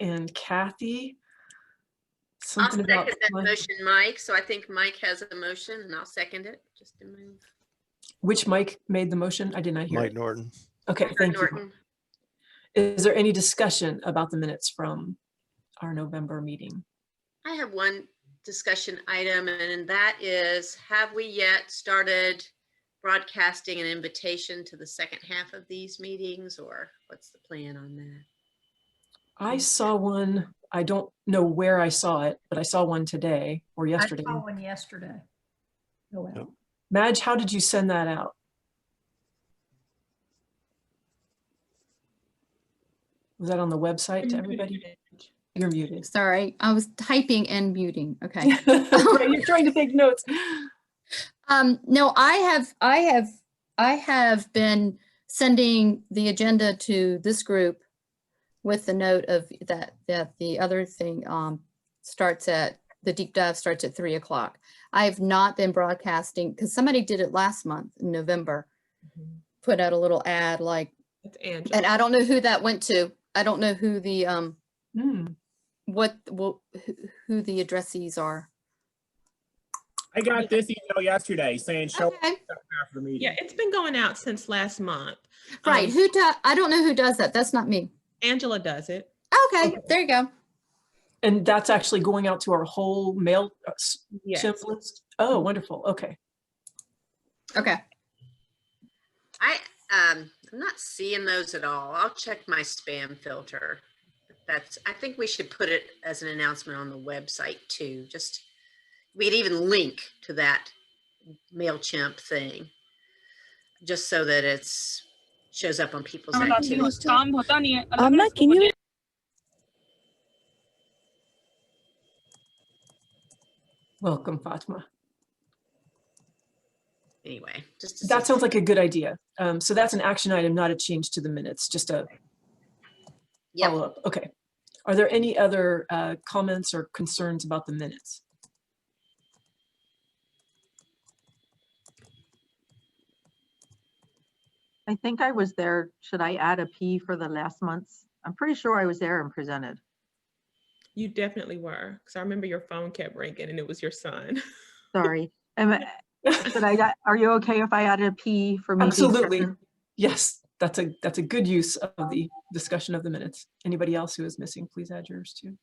and Kathy. I'll Something second about that motion, Mike. So I think Mike has a motion and I'll second it just to move. which Mike made the motion? I did not hear Mike it. Norton. Okay, thank you. Norton. Is there any discussion about the minutes from our November meeting? I have one discussion item, and that is, have we yet started broadcasting an invitation to the second half of these meetings, or what's the plan on that? I saw one. I don't know where I saw it, but I saw one today or yesterday. I saw one yesterday. Oh, Yep. Madge, how did you send that out? Was that on the website to everybody? You're muted. Sorry, I was typing and muting. Okay. Right, you're trying to take notes. No, I have been sending the agenda to this group with the note of that the other thing starts at the deep dive starts at 3 o'clock. I have not been broadcasting because somebody did it last month in November. Put out a little ad like, It's Angela. and I don't know who that went to. I don't know who the who the addressees are. I got this email yesterday saying show up Okay. after the meeting. Yeah, it's been going out since last month. Right. Who does? I don't know who does that. That's not me. Angela does it. Okay, there you go. And that's actually going out to our whole mail Yes. chimp list. Oh, wonderful. Okay. Okay. I'm not seeing those at all. I'll check my spam filter. I think we should put it as an announcement on the website too. Just, we could even link to that MailChimp thing, just so that it's shows up on people's activities. can you Welcome, Fatma. Anyway, just That sounds like a good idea. So that's an action item, not a change to the minutes, just a Yep. follow up. Okay. Are there any other comments or concerns about the minutes? I think I was there. Should I add a P for the last month's? I'm pretty sure I was there and presented. You definitely were, because I remember your phone kept ringing and it was your son. Sorry. Are you okay if I added a P for me? being Absolutely. present? Yes, that's a good use of the discussion of the minutes. Anybody else who is missing, please add yours too.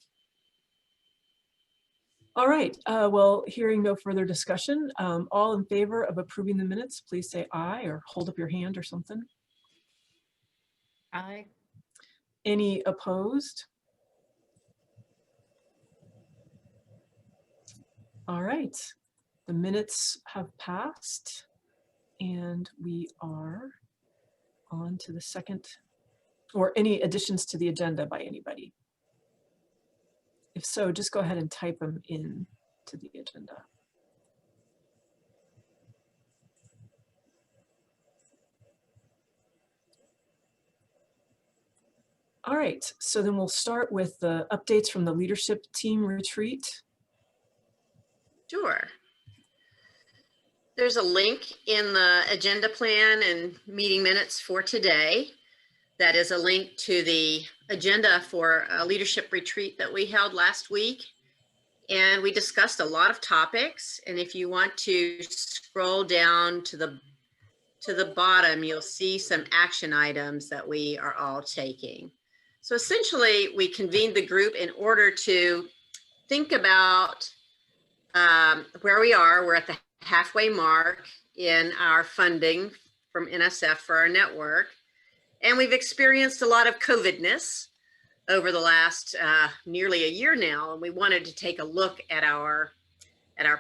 All right, well, hearing no further discussion, all in favor of approving the minutes, please say aye or hold up your hand or something. Aye. Any opposed? All right, the minutes have passed and we are on to the second, or any additions to the agenda by anybody. If so, just go ahead and type them in to the agenda. All right, so then we'll start with the updates from the leadership team retreat. Sure. There's a link in the agenda plan and meeting minutes for today. That is a link to the agenda for a leadership retreat that we held last week. And we discussed a lot of topics. And if you want to scroll down to the bottom, you'll see some action items that we are all taking. So essentially, we convened the group in order to think about where we are. We're at the halfway mark in our funding from NSF for our network. And we've experienced a lot of COVID-ness over the last nearly a year now. And we wanted to take a look at our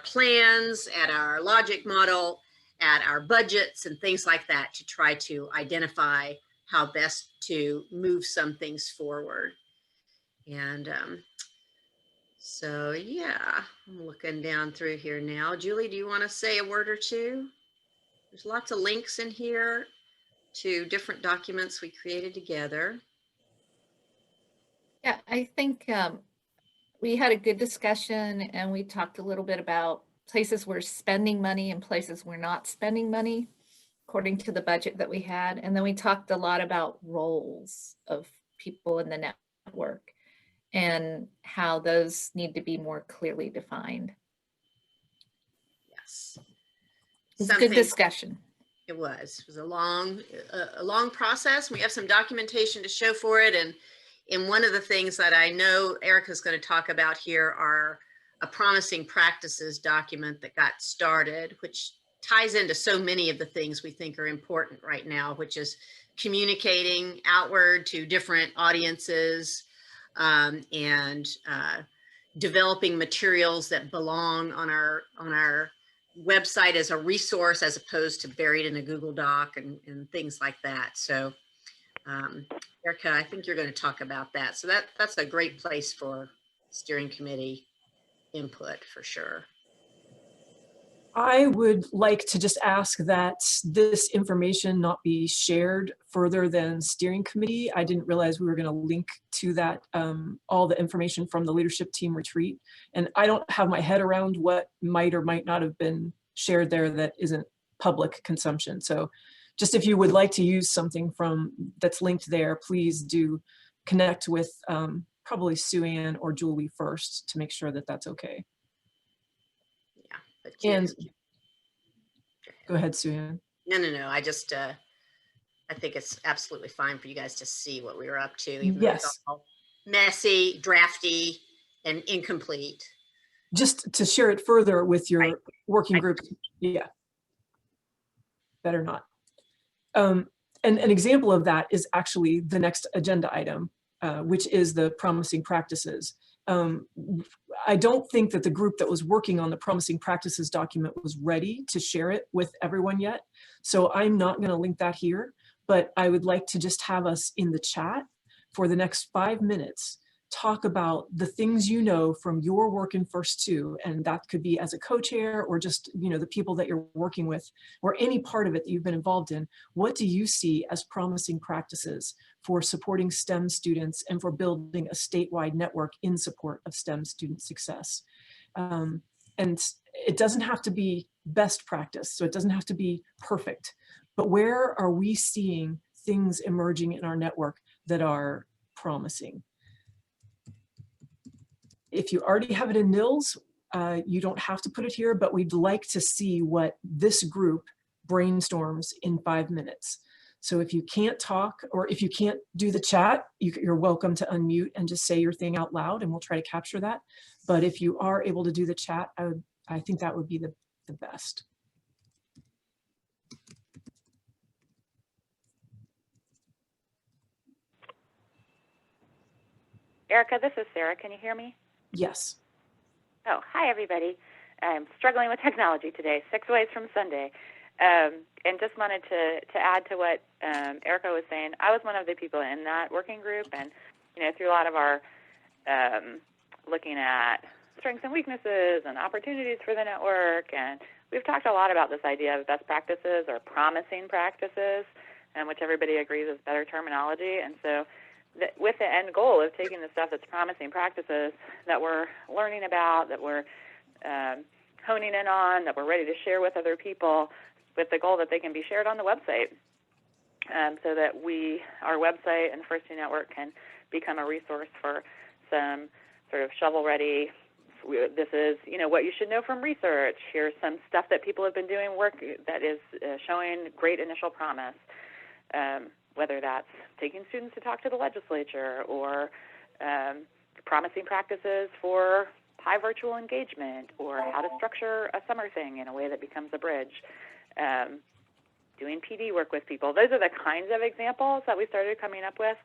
plans, at our logic model, at our budgets and things like that to try to identify how best to move some things forward. And so, yeah, I'm looking down through here now. Julie, do you want to say a word or two? There's lots of links in here to different documents we created together. Yeah, I think we had a good discussion and we talked a little bit about places we're spending money and places we're not spending money according to the budget that we had. And then we talked a lot about roles of people in the network. and how those need to be more clearly defined. Yes. It's a good Something- discussion. It was a long process. We have some documentation to show for it. And one of the things that I know Erica's going to talk about here are a promising practices document that got started, which ties into so many of the things we think are important right now, which is communicating outward to different audiences, and developing materials that belong on our website as a resource, as opposed to buried in a Google Doc and things like that. So Erica, I think you're going to talk about that. So that's a great place for steering committee input for sure. I would like to just ask that this information not be shared further than steering committee. I didn't realize we were going to link to that, all the information from the leadership team retreat. And I don't have my head around what might or might not have been shared there that isn't public consumption. So just if you would like to use something from that's linked there, please do connect with probably Sue Ann or Julie first to make sure that that's okay. Yeah. But And yes. go ahead, Sue Ann. No. I just, I think it's absolutely fine for you guys to see what we were up to, even though Yes. it's all messy, drafty, and incomplete. Just to share it further with your Right. working Right. groups. Yeah. Better not. And an example of that is actually the next agenda item, which is the promising practices. I don't think that the group that was working on the promising practices document was ready to share it with everyone yet. So I'm not going to link that here, but I would like to just have us in the chat for the next 5 minutes talk about the things you know from your work in First Two, and that could be as a co-chair or just, you know, the people that you're working with or any part of it that you've been involved in. What do you see as promising practices for supporting STEM students and for building a statewide network in support of STEM student success? And it doesn't have to be best practice, so it doesn't have to be perfect, but where are we seeing things emerging in our network that are promising? If you already have it in NILS, you don't have to put it here, but we'd like to see what this group brainstorms in 5 minutes. So if you can't talk or if you can't do the chat, you're welcome to unmute and just say your thing out loud and we'll try to capture that. But if you are able to do the chat, I think that would be the best. Erica, this is Sarah. Can you hear me? Yes. Oh, hi, everybody. I'm struggling with technology today, 6 ways from Sunday. And just wanted to add to what Erica was saying. I was one of the people in that working group, and, you know, through a lot of our looking at strengths and weaknesses and opportunities for the network, and we've talked a lot about this idea of best practices or promising practices, which everybody agrees is better terminology. And so with the end goal of taking the stuff that's promising practices that we're learning about, that we're honing in on, that we're ready to share with other people, with the goal that they can be shared on the website, so that our website and the First Two Network can become a resource for some sort of shovel-ready, this is, you know, what you should know from research. Here's some stuff that people have been doing, work that is showing great initial promise. Whether that's taking students to talk to the legislature or promising practices for high virtual engagement or how to structure a summer thing in a way that becomes a bridge, doing PD work with people. Those are the kinds of examples that we started coming up with.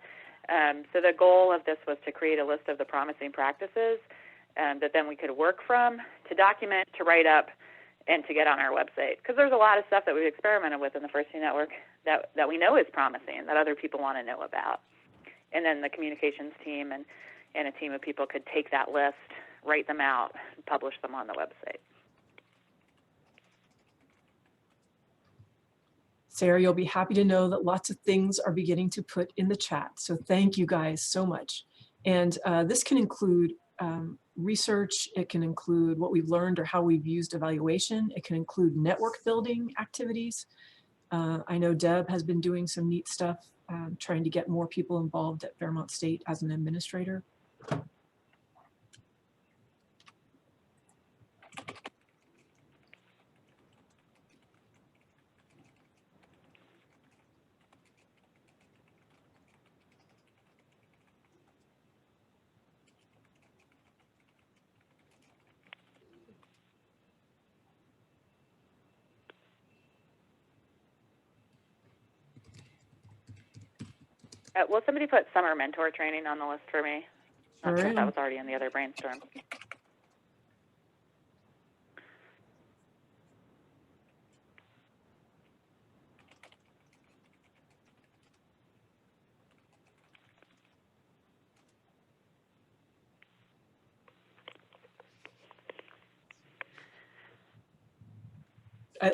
So the goal of this was to create a list of the promising practices that then we could work from, to document, to write up, and to get on our website. Because there's a lot of stuff that we've experimented with in the First Two Network that we know is promising, that other people want to know about. And then the communications team and a team of people could take that list, write them out, and publish them on the website. Sarah, you'll be happy to know that lots of things are beginning to put in the chat. So thank you guys so much. And this can include research, it can include what we've learned or how we've used evaluation, it can include network building activities. I know Deb has been doing some neat stuff, trying to get more people involved at Fairmont State as an administrator. Will somebody put summer mentor training on the list for me? Not sure if that Sure. was already in the other brainstorm.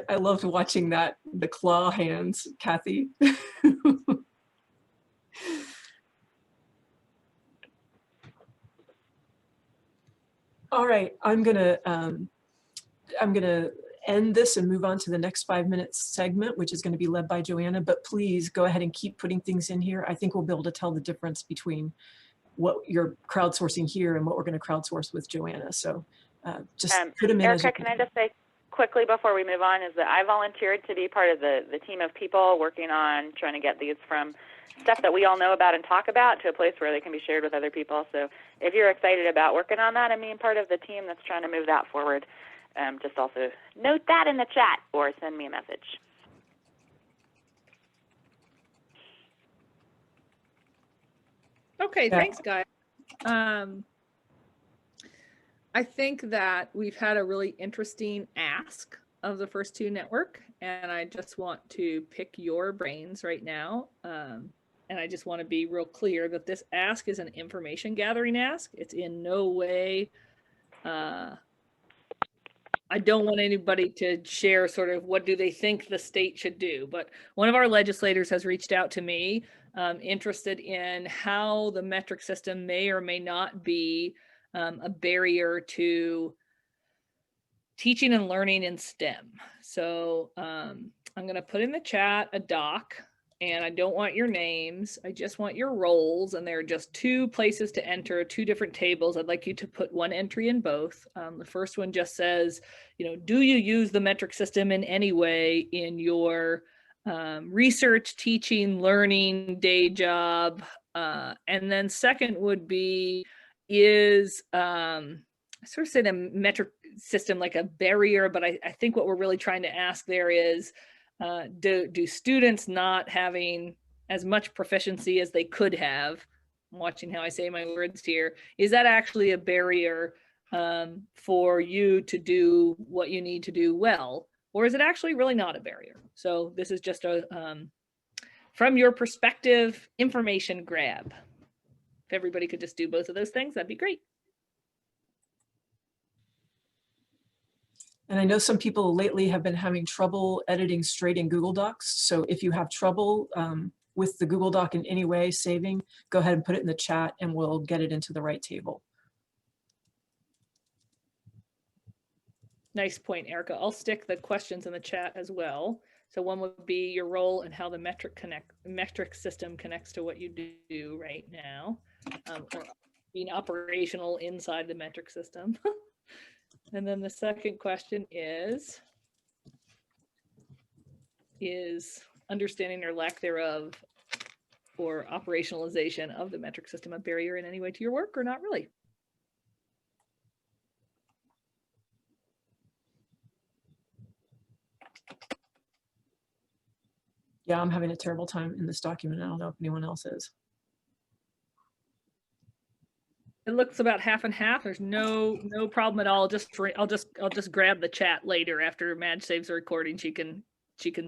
I loved watching that, the claw hands, Kathy. All right, I'm gonna end this and move on to the next 5 minute segment, which is going to be led by Joanna, but please go ahead and keep putting things in here. I think we'll be able to tell the difference between what you're crowdsourcing here and what we're going to crowdsource with Joanna. So just put them in. Erica, can I just say quickly before we move on is that I volunteered to be part of the team of people working on trying to get these from stuff that we all know about and talk about to a place where they can be shared with other people. So if you're excited about working on that and being part of the team that's trying to move that forward, just also note that in the chat or send me a message. Okay, Yeah. thanks, guys. I think that we've had a really interesting ask of the First Two Network, and I just want to pick your brains right now. And I just want to be real clear that this ask is an information gathering ask. It's in no way, I don't want anybody to share sort of what do they think the state should do, but one of our legislators has reached out to me interested in how the metric system may or may not be a barrier to teaching and learning in STEM. So I'm going to put in the chat a doc, and I don't want your names. I just want your roles, and there are just 2 places to enter, 2 different tables. I'd like you to put one entry in both. The first one just says, you know, do you use the metric system in any way in your research, teaching, learning, day job? And then second would be, is I sort of say the metric system like a barrier, but I think what we're really trying to ask there is, do students not having as much proficiency as they could have, I'm watching how I say my words here, is that actually a barrier for you to do what you need to do well, or is it actually really not a barrier? So this is just a, from your perspective, information grab. If everybody could just do both of those things, that'd be great. And I know some people lately have been having trouble editing straight in Google Docs. So if you have trouble with the Google Doc in any way saving, go ahead and put it in the chat and we'll get it into the right table. Nice point, Erica. I'll stick the questions in the chat as well. So one would be your role and how the metric system connects to what you do right now, or being operational inside the metric system. And then the second question is understanding or lack thereof or operationalization of the metric system a barrier in any way to your work, or not really? Yeah, I'm having a terrible time in this document. I don't know if anyone else is. It looks about half and half. There's no problem at all. I'll just grab the chat later after Madge saves the recording. She can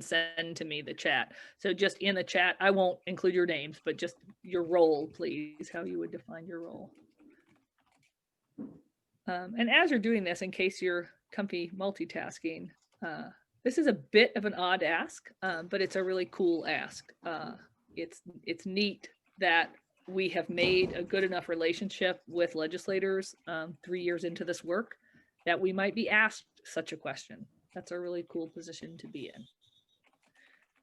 send to me the chat. So just in the chat, I won't include your names, but just your role, please, how you would define your role. And as you're doing this, in case you're comfy multitasking, this is a bit of an odd ask, but it's a really cool ask. It's neat that we have made a good enough relationship with legislators 3 years into this work that we might be asked such a question. That's a really cool position to be in.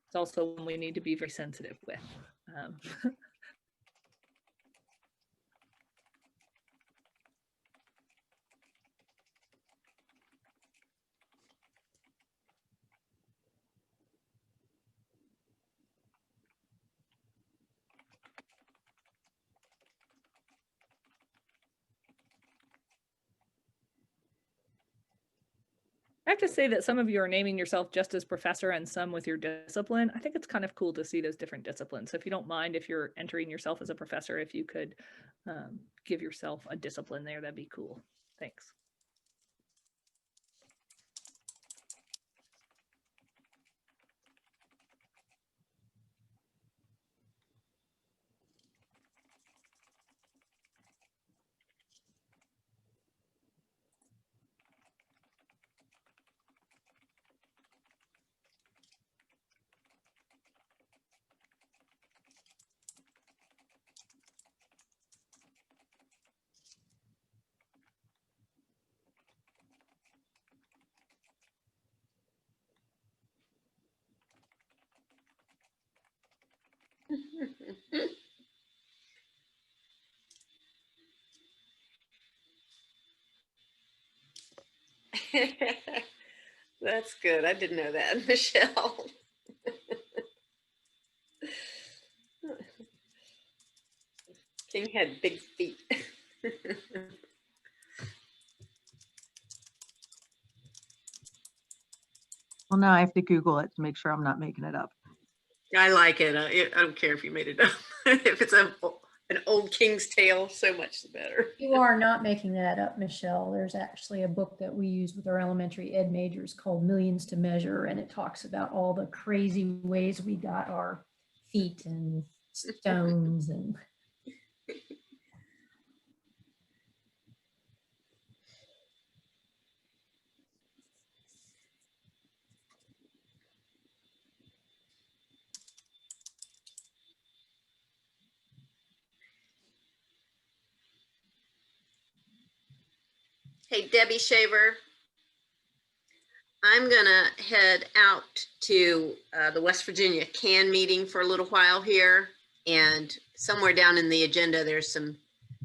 It's also one we need to be very sensitive with. I have to say that some of you are naming yourself just as professor and some with your discipline. I think it's kind of cool to see those different disciplines. So if you don't mind, if you're entering yourself as a professor, if you could give yourself a discipline there, that'd be cool. Thanks. That's good. I didn't know that, Michelle. King had big feet. Well, now I have to Google it to make sure I'm not making it up. I like it. I don't care if you made it up. If it's an old king's tale, so much the better. You are not making that up, Michelle. There's actually a book that we use with our elementary ed majors called Millions to Measure, and it talks about all the crazy ways we got our feet and stones and Hey, Debbie Shaver, I'm gonna head out to the West Virginia CAN meeting for a little while here. And somewhere down in the agenda, there's some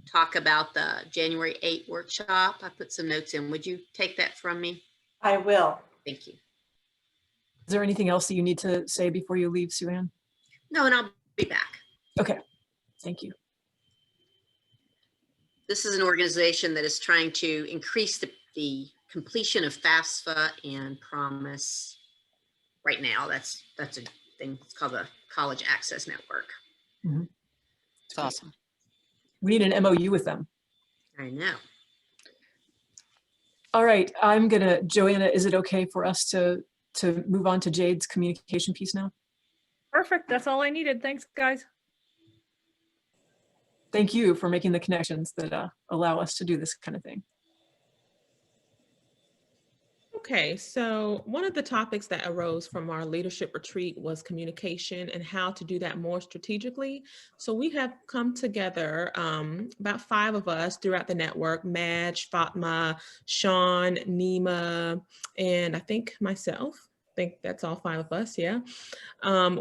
talk about the January 8 workshop. I put some notes in. Would you take that from me? I will. Thank you. Is there anything else that you need to say before you leave, Sue Ann? No, and I'll be back. Okay, thank you. This is an organization that is trying to increase the completion of FAFSA and Promise right now. That's a thing. It's called the College Access Network. Mm-hmm. It's awesome. We need an MOU with them. I know. All right, Joanna, is it okay for us to move on to Jade's communication piece now? Perfect. That's all I needed. Thanks, guys. Thank you for making the connections that allow us to do this kind of thing. Okay, so one of the topics that arose from our leadership retreat was communication and how to do that more strategically. So we have come together, about 5 of us throughout the network, Madge, Fatma, Sean, Nima, and I think myself. I think that's all 5 of us, yeah.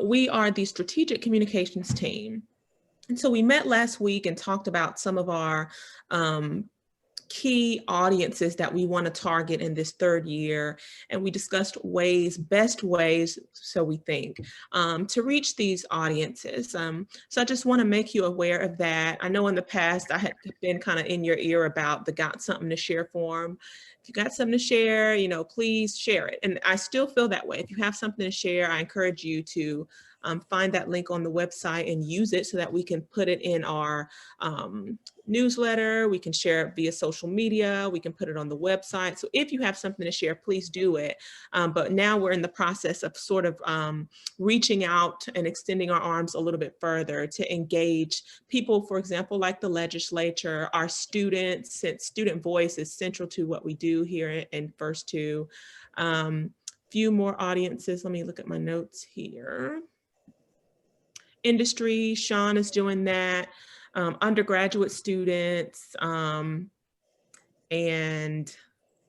We are the strategic communications team. And so we met last week and talked about some of our key audiences that we want to target in this 3rd year. And we discussed best ways, so we think, to reach these audiences. So I just want to make you aware of that. I know in the past I had been kind of in your ear about the Got Something to Share form. If you got something to share, please share it. And I still feel that way. If you have something to share, I encourage you to find that link on the website and use it so that we can put it in our newsletter. We can share it via social media. We can put it on the website. So if you have something to share, please do it. But now we're in the process of sort of reaching out and extending our arms a little bit further to engage people, for example, like the legislature, our students, since student voice is central to what we do here in First Two. Few more audiences. Let me look at my notes here. Industry, Sean is doing that, undergraduate students, and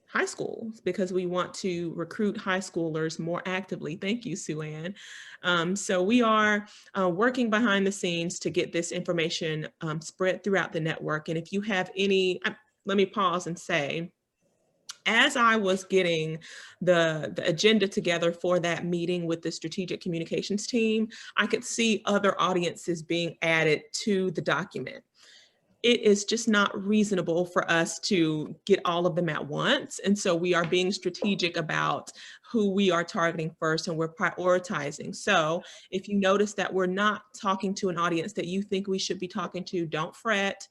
high schools, because we want to recruit high schoolers more actively. Thank you, Sue Ann. So we are working behind the scenes to get this information spread throughout the network. And if you have any, let me pause and say, as I was getting the agenda together for that meeting with the strategic communications team, I could see other audiences being added to the document. it is just not reasonable for us to get all of them at once. And so we are being strategic about who we are targeting first, and we're prioritizing. So if you notice that we're not talking to an audience that you think we should be talking to, don't fret.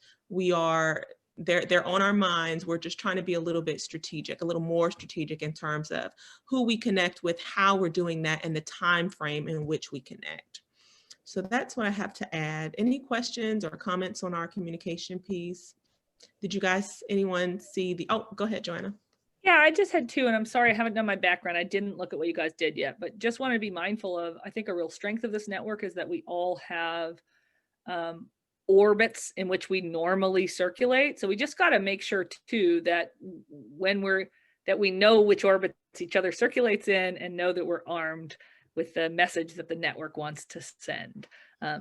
They're on our minds. We're just trying to be a little bit strategic, a little more strategic in terms of who we connect with, how we're doing that, and the time frame in which we connect. So that's what I have to add. Any questions or comments on our communication piece? Did you guys, anyone see oh, go ahead, Joanna. Yeah, I just had two, and I'm sorry I haven't done my background. I didn't look at what you guys did yet, but just want to be mindful of, I think a real strength of this network is that we all have orbits in which we normally circulate. So we just got to make sure too that that we know which orbits each other circulates in, and know that we're armed with the message that the network wants to send.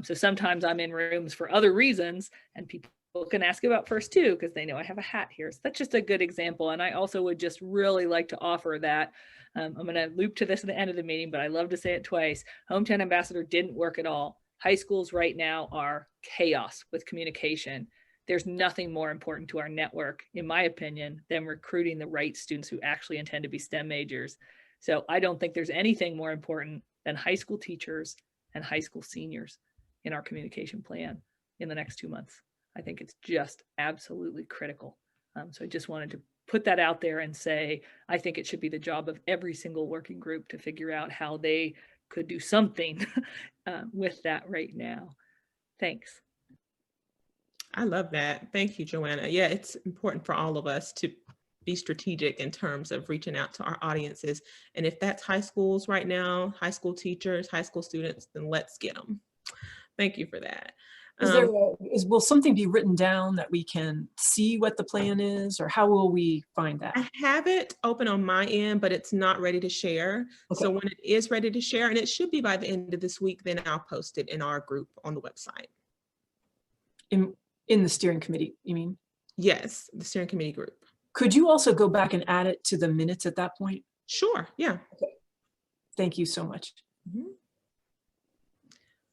So sometimes I'm in rooms for other reasons, and people can ask about First Two because they know I have a hat here. So that's just a good example. And I also would just really like to offer that. I'm going to loop to this at the end of the meeting, but I love to say it twice. Hometown Ambassador didn't work at all. High schools right now are chaos with communication. There's nothing more important to our network, in my opinion, than recruiting the right students who actually intend to be STEM majors. So I don't think there's anything more important than high school teachers and high school seniors in our communication plan in the next 2 months. I think it's just absolutely critical. So I just wanted to put that out there and say, I think it should be the job of every single working group to figure out how they could do something with that right now. Thanks. I love that. Thank you, Joanna. Yeah, it's important for all of us to be strategic in terms of reaching out to our audiences. And if that's high schools right now, high school teachers, high school students, then let's get them. Thank you for that. Will something be written down that we can see what the plan is, or how will we find that? I have it open on my end, but it's not ready to share. Okay. So when it is ready to share, and it should be by the end of this week, then I'll post it in our group on the website. In the steering committee, you mean? Yes, the steering committee group. Could you also go back and add it to the minutes at that point? Sure, yeah. Okay. Thank you so much. Mm-hmm.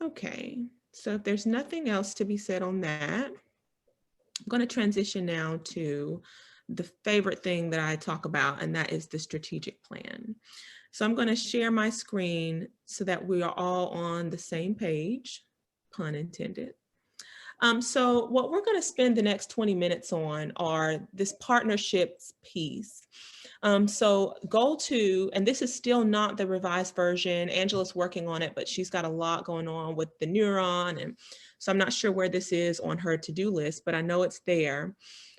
Okay, so if there's nothing else to be said on that, I'm going to transition now to the favorite thing that I talk about, and that is the strategic plan. So I'm going to share my screen so that we are all on the same page, pun intended. So what we're going to spend the next 20 minutes on are this partnerships piece. So goal 2, and this is still not the revised version. Angela's working on it, but she's got a lot going on with the Neuron. And so I'm not sure where this is on her to-do list, but I know it's there.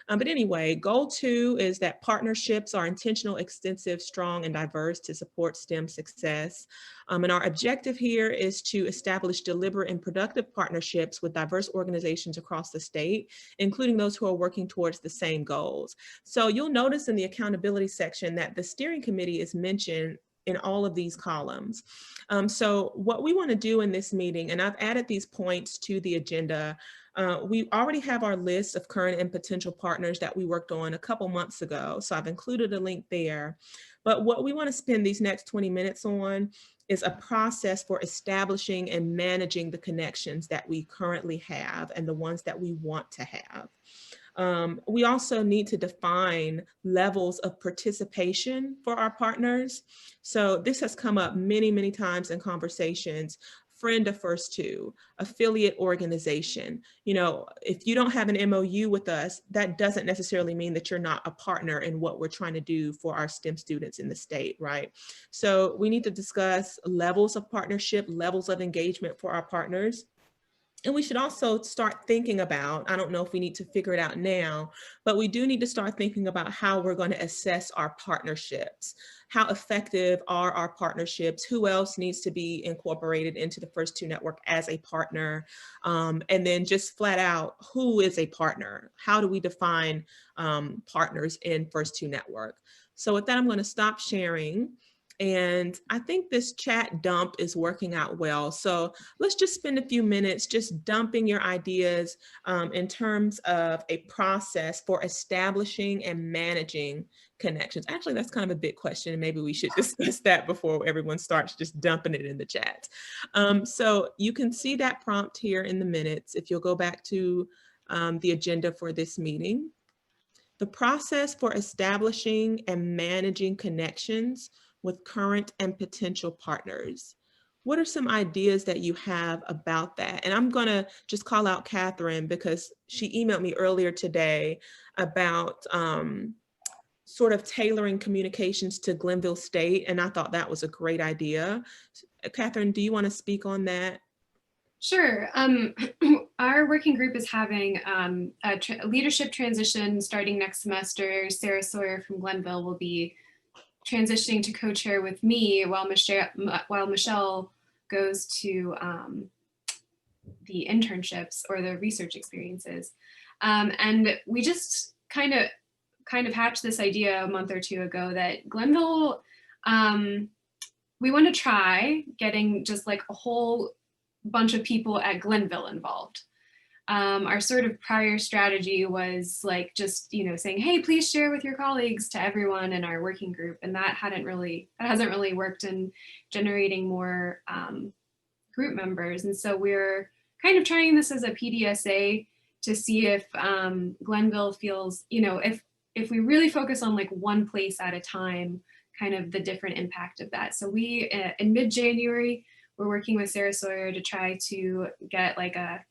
But anyway, goal 2 is that partnerships are intentional, extensive, strong, and diverse to support STEM success. And our objective here is to establish deliberate and productive partnerships with diverse organizations across the state, including those who are working towards the same goals. So you'll notice in the accountability section that the steering committee is mentioned in all of these columns. So what we want to do in this meeting, and I've added these points to the agenda. We already have our list of current and potential partners that we worked on a couple months ago. So I've included a link there. But what we want to spend these next 20 minutes on is a process for establishing and managing the connections that we currently have and the ones that we want to have. We also need to define levels of participation for our partners. So this has come up many, many times in conversations. Friend of First Two, affiliate organization. You know, if you don't have an MOU with us, that doesn't necessarily mean that you're not a partner in what we're trying to do for our STEM students in the state, right? So we need to discuss levels of partnership, levels of engagement for our partners. And we should also start thinking about, I don't know if we need to figure it out now, but we do need to start thinking about how we're going to assess our partnerships. How effective are our partnerships? Who else needs to be incorporated into the First Two network as a partner? And then just flat out, who is a partner? How do we define partners in First Two network? So with that, I'm going to stop sharing. And I think this chat dump is working out well. So let's just spend a few minutes just dumping your ideas in terms of a process for establishing and managing connections. Actually, that's kind of a big question, and maybe we should discuss that before everyone starts just dumping it in the chat. So you can see that prompt here in the minutes. If you'll go back to the agenda for this meeting. The process for establishing and managing connections with current and potential partners. What are some ideas that you have about that? And I'm gonna just call out Catherine because she emailed me earlier today about sort of tailoring communications to Glenville State, and I thought that was a great idea. Catherine, do you want to speak on that? Sure. Our working group is having a leadership transition starting next semester. Sarah Sawyer from Glenville will be transitioning to co-chair with me while Michelle goes to the internships or the research experiences. And we just kind of hatched this idea a month or two ago that Glenville, we want to try getting just like a whole bunch of people at Glenville involved. Our sort of prior strategy was like just, you know, saying, hey, please share with your colleagues to everyone in our working group. And that hasn't really worked in generating more group members. And so we're kind of trying this as a PDSA to see if Glenville feels, you know, if we really focus on like one place at a time, kind of the different impact of that. So we, in mid-January, we're working with Sarah Sawyer to try to get like a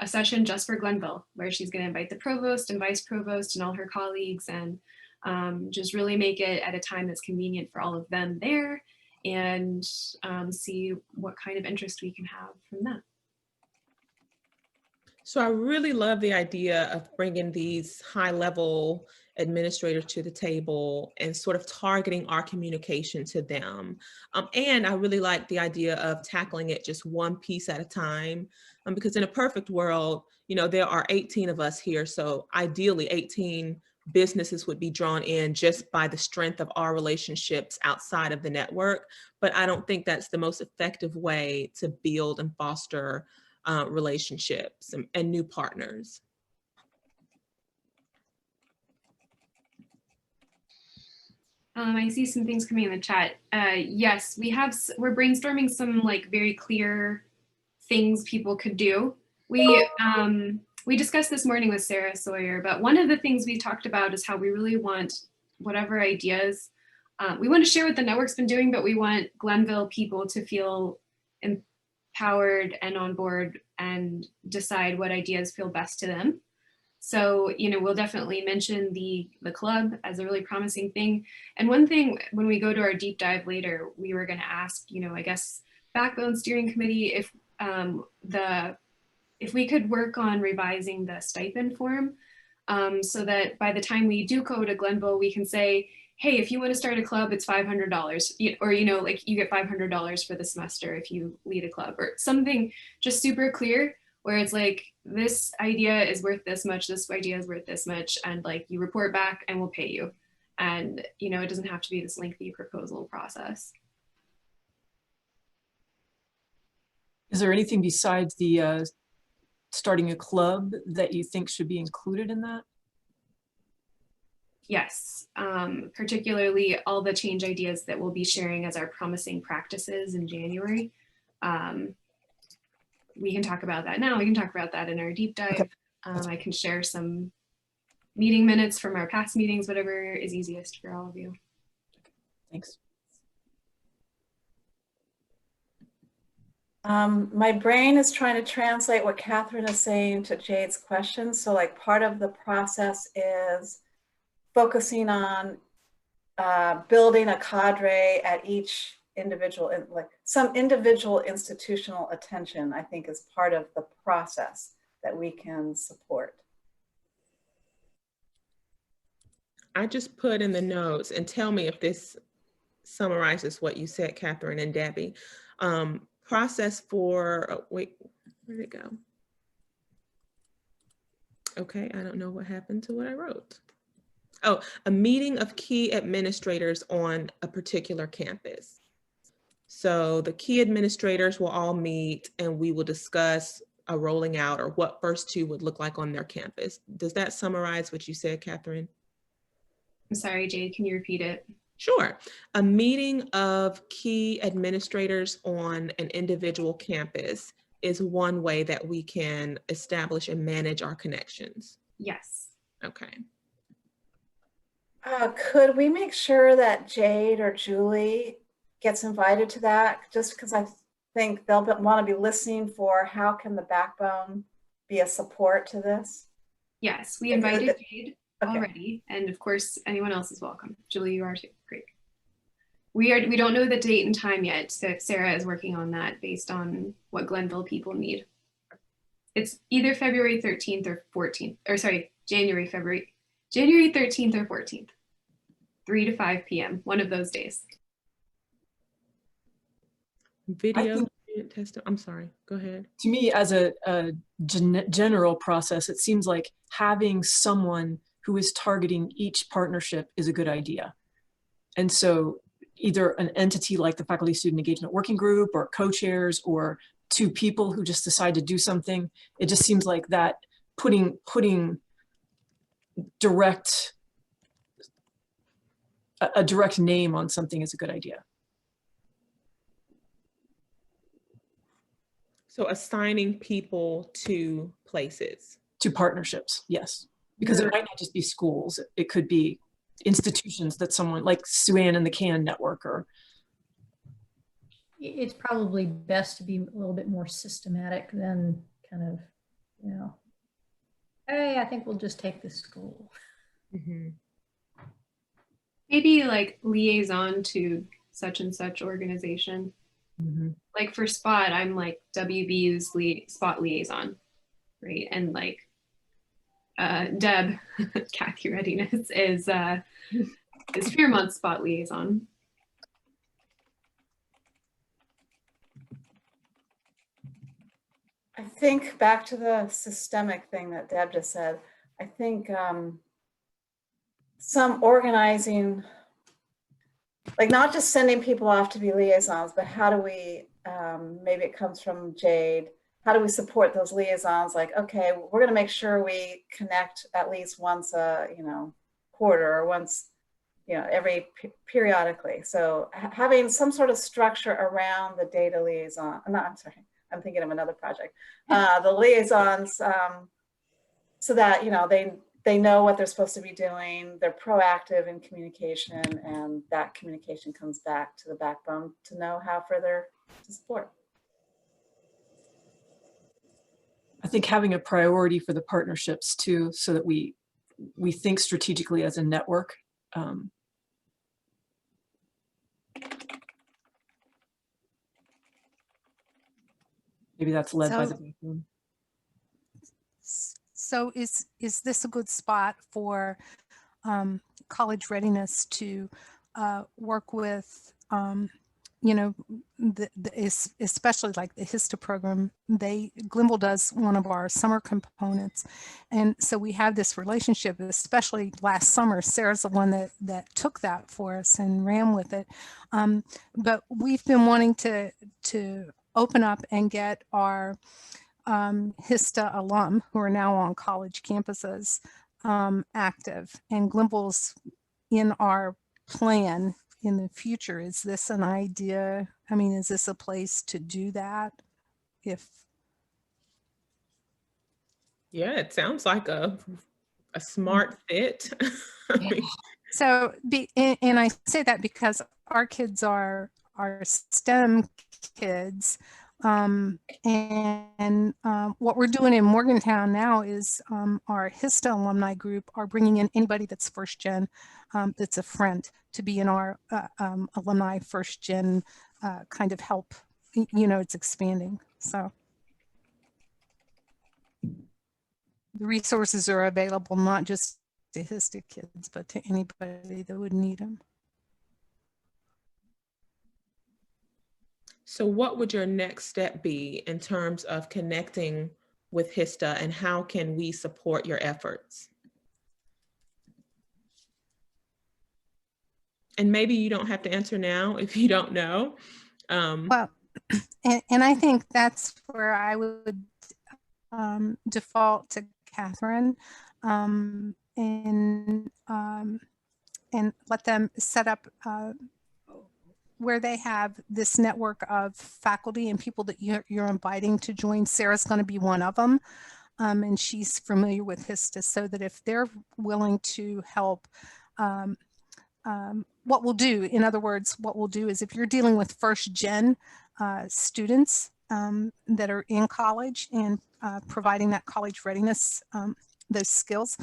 session just for Glenville, where she's going to invite the provost and vice provost and all her colleagues, and just really make it at a time that's convenient for all of them there, and see what kind of interest we can have from that. So I really love the idea of bringing these high-level administrators to the table and sort of targeting our communication to them. And I really like the idea of tackling it just one piece at a time, because in a perfect world, you know, there are 18 of us here. So ideally 18 businesses would be drawn in just by the strength of our relationships outside of the network. But I don't think that's the most effective way to build and foster relationships and new partners. I see some things coming in the chat. Yes, we're brainstorming some like very clear things people could do. We discussed this morning with Sarah Sawyer, but one of the things we talked about is how we really want whatever ideas we want to share what the network's been doing, but we want Glenville people to feel empowered and on board and decide what ideas feel best to them. So, you know, we'll definitely mention the club as a really promising thing. And one thing, when we go to our deep dive later, we were going to ask, you know, I guess Backbone Steering Committee, if we could work on revising the stipend form, so that by the time we do go to Glenville, we can say, hey, if you want to start a club, it's $500, or, you know, like you get $500 for the semester if you lead a club, or something just super clear, where it's like, this idea is worth this much, this idea is worth this much, and like you report back and we'll pay you. And, you know, it doesn't have to be this lengthy proposal process. Is there anything besides the starting a club that you think should be included in that? Yes, particularly all the change ideas that we'll be sharing as our promising practices in January. We can talk about that now. We can talk about that in our deep dive. Okay. I can share some meeting minutes from our past meetings, whatever is easiest for all of you. Thanks. My brain is trying to translate what Catherine is saying to Jade's question. So like part of the process is focusing on building a cadre at each individual, like some individual institutional attention, I think is part of the process that we can support. I just put in the notes, and tell me if this summarizes what you said, Catherine and Debbie. Process for, oh, wait, where'd it go? Okay, I don't know what happened to what I wrote. Oh, a meeting of key administrators on a particular campus. So the key administrators will all meet and we will discuss a rolling out or what First Two would look like on their campus. Does that summarize what you said, Catherine? I'm sorry, Jade, can you repeat it? Sure. A meeting of key administrators on an individual campus is one way that we can establish and manage our connections. Yes. Okay. Could we make sure that Jade or Julie gets invited to that? Just because I think they'll want to be listening for how can the backbone be a support to this? Yes, we invited Jade Okay. already, and of course, anyone else is welcome. Julie, you are too. Great. We don't know the date and time yet, so Sarah is working on that based on what Glenville people need. It's either February 13th or 14th, or sorry, January 13th or 14th, 3 to 5 p.m., one of those days. Video test. I'm sorry, go ahead. To me, as a general process, it seems like having someone who is targeting each partnership is a good idea. And so either an entity like the Faculty Student Engagement Working Group, or co-chairs, or two people who just decide to do something. It just seems like that putting a direct name on something is a good idea. So assigning people to places. To partnerships, yes. Because it might not just be schools. It could be institutions that someone like Sue-Ann and the CAN network, or. It's probably best to be a little bit more systematic than kind of, you know, hey, I think we'll just take this school. Mm-hmm. Maybe like liaison to such and such organization. Mm-hmm. Like for SPOT, I'm like WB's SPOT liaison, right? And like Deb, Kathy Readiness is Fairmont SPOT liaison. I think back to the systemic thing that Deb just said, I think some organizing, like not just sending people off to be liaisons, but how do we, maybe it comes from Jade, how do we support those liaisons? Like, okay, we're going to make sure we connect at least once a, quarter, or once, every periodically. So having some sort of structure around the data liaison, I'm sorry, I'm thinking of another project, the liaisons, so that, they know what they're supposed to be doing, they're proactive in communication, and that communication comes back to the backbone to know how further to support. I think having a priority for the partnerships too, so that we think strategically as a network. Maybe that's led by the backbone. So is this a good spot for college readiness to work with, especially like the HISTA program? Glenville does one of our summer components. And so we have this relationship, especially last summer. Sarah's the one that took that for us and ran with it. But we've been wanting to open up and get our HISTA alum who are now on college campuses active, and Glenville's in our plan in the future. Is this an idea? I mean, is this a place to do that? Yeah, it sounds like a smart fit. So, and I say that because our kids are STEM kids. And what we're doing in Morgantown now is our HISTA alumni group are bringing in anybody that's first gen, that's a friend, to be in our alumni first gen kind of help. It's expanding. So the resources are available not just to HISTA kids, but to anybody that would need them. So what would your next step be in terms of connecting with HISTA, and how can we support your efforts? And maybe you don't have to answer now if you don't know. Well, and I think that's where I would default to Catherine, and let them set up where they have this network of faculty and people that you're inviting to join. Sarah's going to be one of them. And she's familiar with HISTA, so that if they're willing to help, what we'll do, in other words, what we'll do is if you're dealing with first gen students that are in college and providing that college readiness, those skills,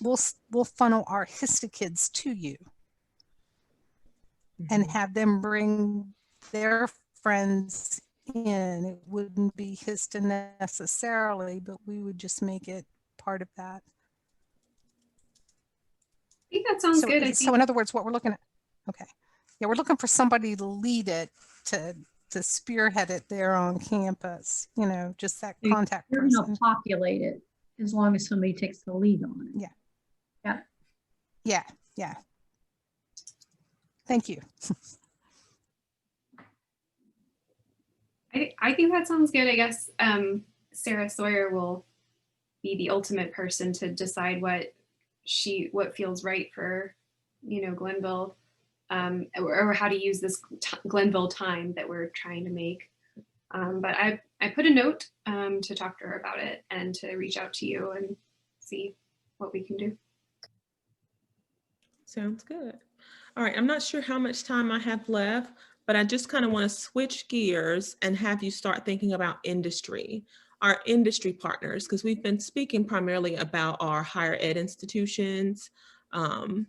we'll funnel our HISTA kids to you and have them bring their friends in. It wouldn't be HISTA necessarily, but we would just make it part of that. I think that sounds good. So in other words, what we're looking at, okay. Yeah, we're looking for somebody to lead it, to spearhead it there on campus, you know, just that contact You're person. going to populate it as long as somebody takes the lead on it. Yeah. Yeah. Yeah, yeah. Thank you. I think that sounds good. I guess Sarah Sawyer will be the ultimate person to decide what feels right for, you know, Glenville, or how to use this Glenville time that we're trying to make. But I put a note to talk to her about it and to reach out to you and see what we can do. Sounds good. All right, I'm not sure how much time I have left, but I just kind of want to switch gears and have you start thinking about industry, our industry partners, because we've been speaking primarily about our higher ed institutions,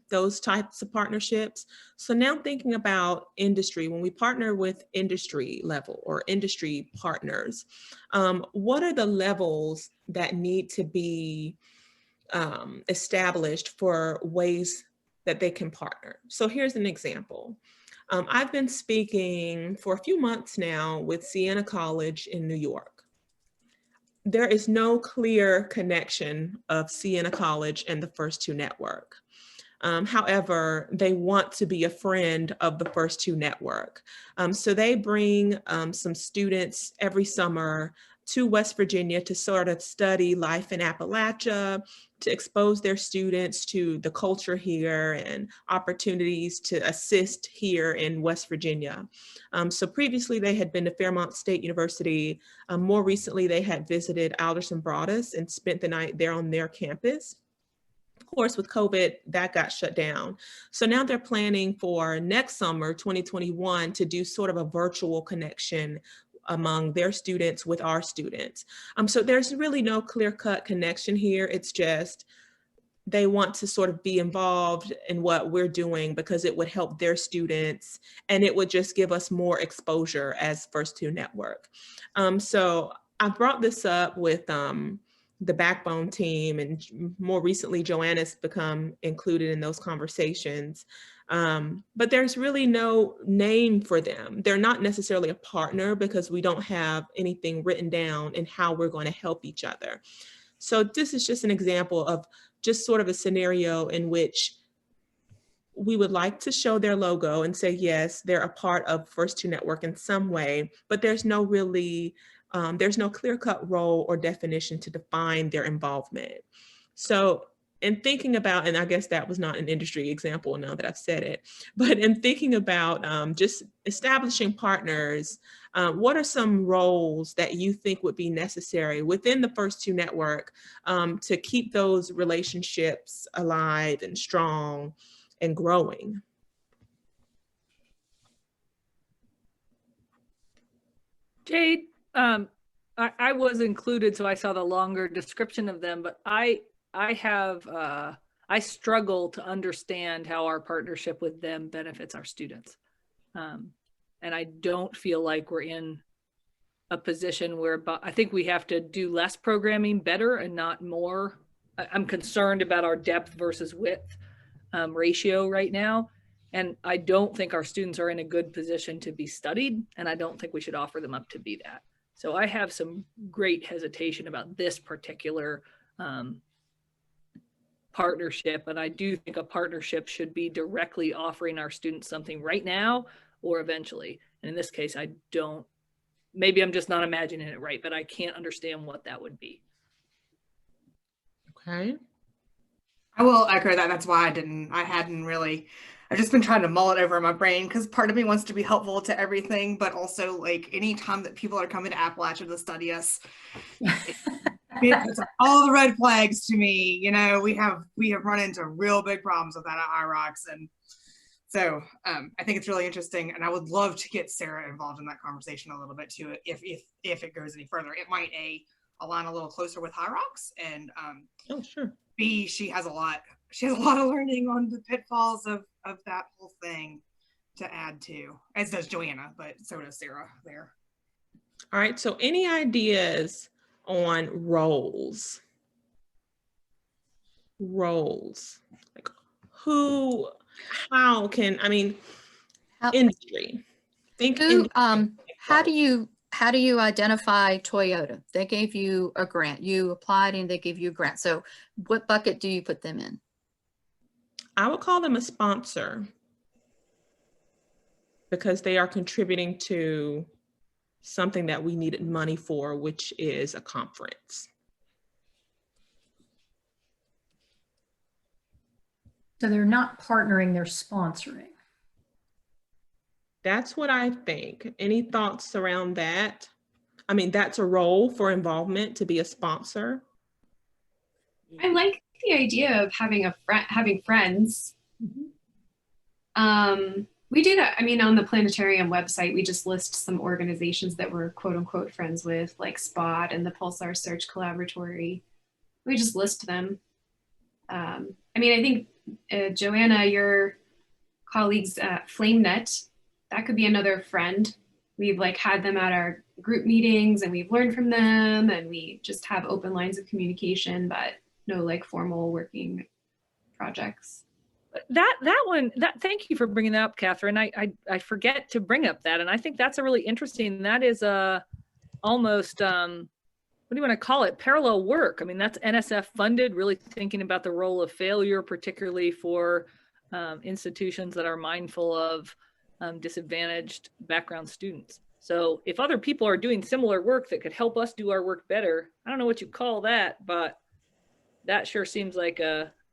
those types of partnerships. So now thinking about industry, when we partner with industry level or industry partners, what are the levels that need to be established for ways that they can partner? So here's an example. I've been speaking for a few months now with Siena College in New York. There is no clear connection of Siena College and the First Two Network. However, they want to be a friend of the First Two Network. So they bring some students every summer to West Virginia to sort of study life in Appalachia, to expose their students to the culture here and opportunities to assist here in West Virginia. So previously they had been to Fairmont State University. More recently, they had visited Alderson Broaddus and spent the night there on their campus. Of course, with COVID, that got shut down. So now they're planning for next summer, 2021, to do sort of a virtual connection among their students with our students. So there's really no clear-cut connection here. It's just they want to sort of be involved in what we're doing because it would help their students and it would just give us more exposure as First Two Network. So I brought this up with the Backbone team, and more recently, Joanna's become included in those conversations. But there's really no name for them. They're not necessarily a partner because we don't have anything written down in how we're going to help each other. So this is just an example of just sort of a scenario in which we would like to show their logo and say, yes, they're a part of First Two Network in some way, but there's no really, there's no clear-cut role or definition to define their involvement. So in thinking about, and I guess that was not an industry example now that I've said it, but in thinking about just establishing partners, what are some roles that you think would be necessary within the First Two Network to keep those relationships alive and strong and growing? Jade, I was included, so I saw the longer description of them, but I struggle to understand how our partnership with them benefits our students. And I don't feel like we're in a position where I think we have to do less programming better and not more. I'm concerned about our depth versus width ratio right now. And I don't think our students are in a good position to be studied, and I don't think we should offer them up to be that. So I have some great hesitation about this particular partnership, and I do think a partnership should be directly offering our students something right now or eventually. And in this case, I don't, maybe I'm just not imagining it right, but I can't understand what that would be. Okay. I will echo that. That's why I've just been trying to mull it over in my brain because part of me wants to be helpful to everything, but also like anytime that people are coming to Appalachia to study us, it puts up all the red flags to me. You know, we have run into real big problems with that at IROX. And so I think it's really interesting. And I would love to get Sarah involved in that conversation a little bit too, if it goes any further. It might align a little closer with IROX, and oh, sure. B, she has a lot of learning on the pitfalls of that whole thing to add to, as does Joanna, but so does Sarah there. All right, so any ideas on roles? Like industry. How do you identify Toyota? They gave you a grant. You applied and they gave you a grant. So what bucket do you put them in? I would call them a sponsor because they are contributing to something that we needed money for, which is a conference. So they're not partnering, they're sponsoring. That's what I think. Any thoughts around that? I mean, that's a role for involvement, to be a sponsor. I like the idea of having having friends. We do that. I mean, on the planetarium website, we just list some organizations that we're quote unquote friends with, like SPOT and the Pulsar Search Collaboratory. We just list them. I mean, I think Joanna, your colleagues at FlameNet, that could be another friend. We've like had them at our group meetings and we've learned from them, and we just have open lines of communication, but no like formal working projects. Thank you for bringing that up, Catherine. I forget to bring up that, and I think that's a really interesting. That is almost what do you want to call it? Parallel work. I mean, that's NSF funded. Really thinking about the role of failure, particularly for institutions that are mindful of disadvantaged background students. So if other people are doing similar work that could help us do our work better, I don't know what you call that, but that sure seems like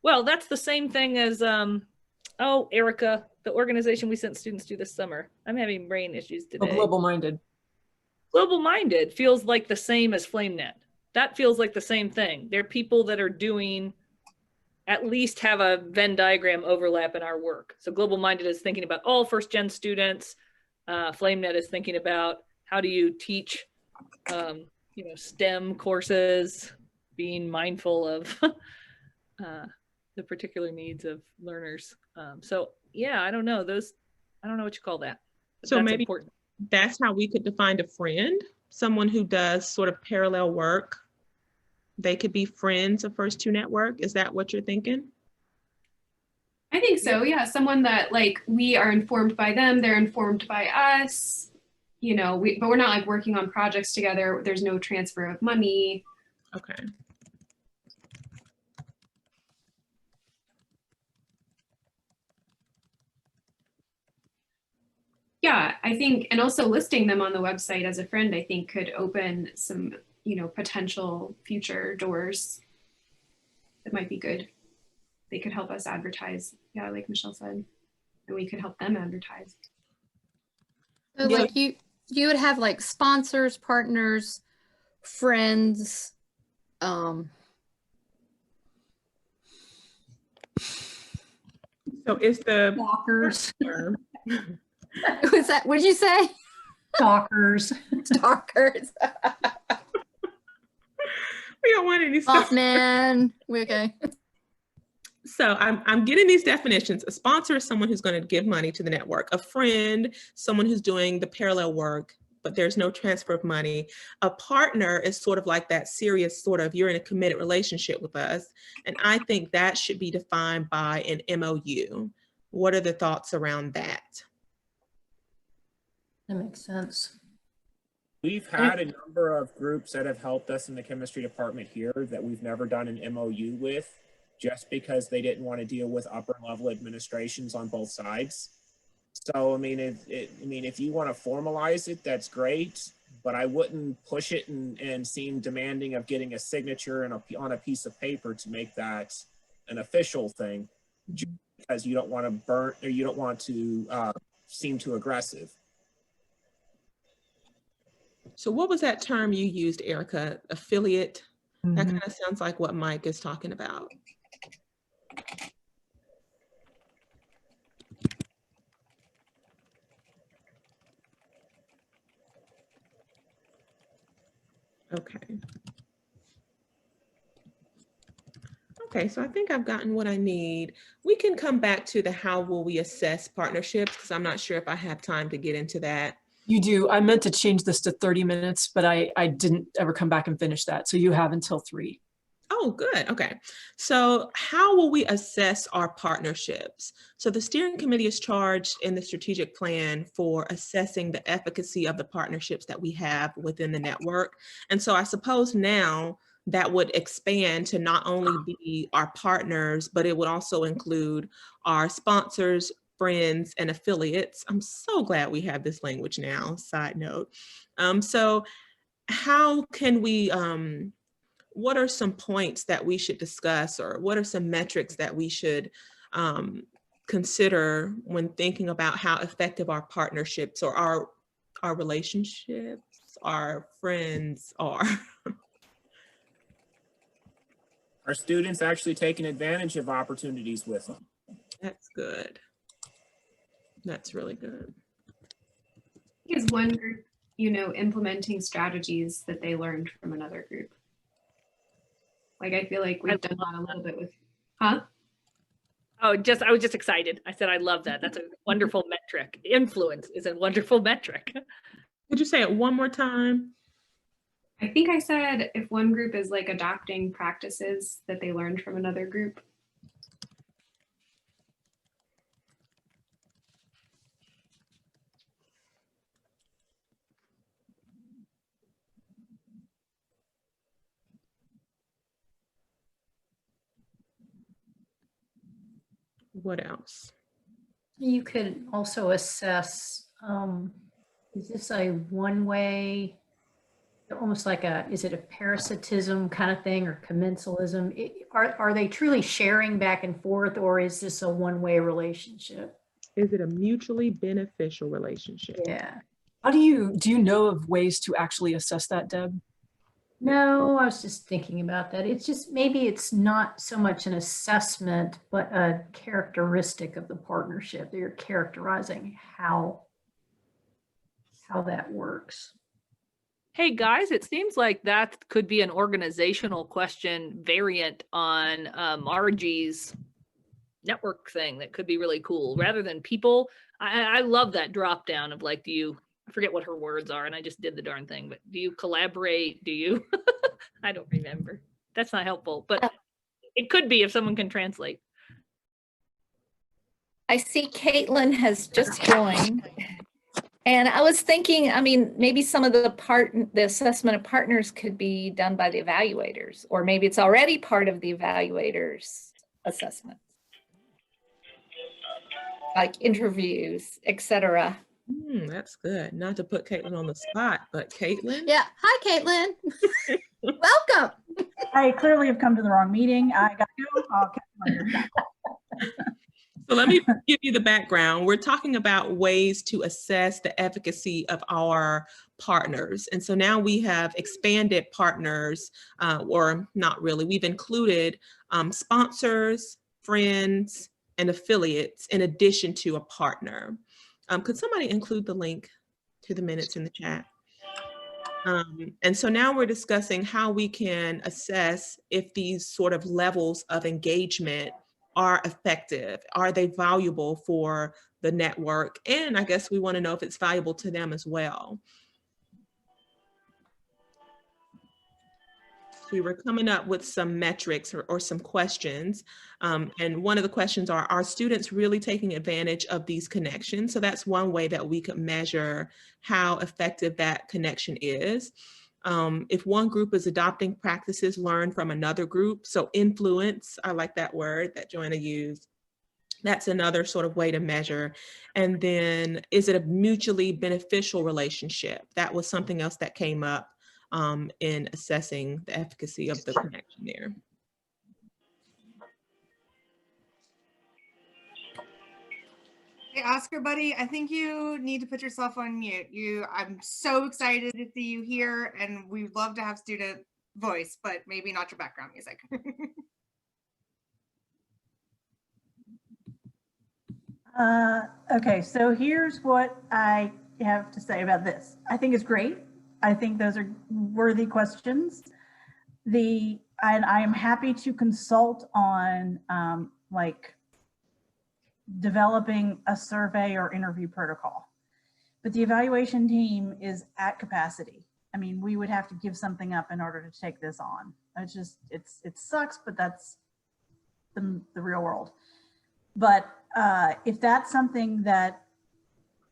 well, that's the same thing as, Erica, the organization we sent students to this summer. I'm having brain issues today. Oh, Global Minded. Global Minded feels like the same as FlameNet. That feels like the same thing. They're people that are doing, at least have a Venn diagram overlap in our work. So Global Minded is thinking about all first gen students. FlameNet is thinking about how do you teach, STEM courses, being mindful of the particular needs of learners. So yeah, I don't know what you call that. So that's maybe important. That's how we could define a friend, someone who does sort of parallel work. They could be friends of First Two Network. Is that what you're thinking? I think so, yeah. Someone that like we are informed by them, they're informed by us, but we're not like working on projects together. There's no transfer of money. Okay. Yeah, I think, and also listing them on the website as a friend, I think could open some, potential future doors that might be good. They could help us advertise. Yeah, like Michelle said, and we could help them advertise. So like you would have like sponsors, partners, friends. So is the Walkers. Was that, what did you say? Stalkers. Stalkers. We don't want any stuff. Mothman. Okay. So I'm getting these definitions. A sponsor is someone who's going to give money to the network. A friend, someone who's doing the parallel work, but there's no transfer of money. A partner is sort of like that serious sort of, you're in a committed relationship with us. And I think that should be defined by an MOU. What are the thoughts around that? That makes sense. We've had a number of groups that have helped us in the chemistry department here that we've never done an MOU with, just because they didn't want to deal with upper level administrations on both sides. So, I mean, if you want to formalize it, that's great, but I wouldn't push it and seem demanding of getting a signature on a piece of paper to make that an official thing, just because you don't want to burn, or you don't want to seem too aggressive. So what was that term you used, Erica? Affiliate? That kind of sounds like what Mike is talking about. Okay. Okay, so I think I've gotten what I need. We can come back to the how will we assess partnerships, because I'm not sure if I have time to get into that. You do. I meant to change this to 30 minutes, but I didn't ever come back and finish that. So you have until 3. Oh, good. Okay. So how will we assess our partnerships? So the steering committee is charged in the strategic plan for assessing the efficacy of the partnerships that we have within the network. And so I suppose now that would expand to not only be our partners, but it would also include our sponsors, friends, and affiliates. I'm so glad we have this language now, side note. So how can we, what are some points that we should discuss, or what are some metrics that we should consider when thinking about how effective our partnerships or our relationships, our friends are? Are students actually taking advantage of opportunities with them? That's good. That's really good. Is one group, you know, implementing strategies that they learned from another group? Like, I feel like we've done that a little bit with, huh? Oh, I was just excited. I said, I love that. That's a wonderful metric. Influence is a wonderful metric. Could you say it one more time? I think I said if one group is like adopting practices that they learned from another group. What else? You could also assess, is this a one-way, almost like is it a parasitism kind of thing, or commensalism? Are they truly sharing back and forth, or is this a one-way relationship? Is it a mutually beneficial relationship? Yeah. How do you know of ways to actually assess that, Deb? No, I was just thinking about that. It's just, maybe it's not so much an assessment, but a characteristic of the partnership. You're characterizing how that works. Hey guys, it seems like that could be an organizational question variant on Margie's network thing that could be really cool. Rather than people, I love that drop down of like, do you, I forget what her words are, and I just did the darn thing, but do you collaborate? Do you, I don't remember. That's not helpful, but it could be if someone can translate. I see Caitlin has just joined. And I was thinking, I mean, maybe some of the assessment of partners could be done by the evaluators, or maybe it's already part of the evaluators' assessment, like interviews, etc. That's good. Not to put Caitlin on the spot, but Caitlin? Yeah. Hi, Caitlin. Welcome. I clearly have come to the wrong meeting. I got to go. I'll catch you later. So let me give you the background. We're talking about ways to assess the efficacy of our partners. And so now we have expanded partners, or not really, we've included sponsors, friends, and affiliates in addition to a partner. Could somebody include the link to the minutes in the chat? And so now we're discussing how we can assess if these sort of levels of engagement are effective. Are they valuable for the network? And I guess we want to know if it's valuable to them as well. We were coming up with some metrics or some questions. And one of the questions are students really taking advantage of these connections? So that's one way that we could measure how effective that connection is. If one group is adopting practices learned from another group, so influence, I like that word that Joanna used. That's another sort of way to measure. And then, is it a mutually beneficial relationship? That was something else that came up in assessing the efficacy of the connection there. Hey, Oscar, buddy, I think you need to put yourself on mute. I'm so excited to see you here, and we'd love to have student voice, but maybe not your background music. Okay, so here's what I have to say about this. I think it's great. I think those are worthy questions. And I am happy to consult on like developing a survey or interview protocol. But the evaluation team is at capacity. I mean, we would have to give something up in order to take this on. It sucks, but that's the real world. But if that's something that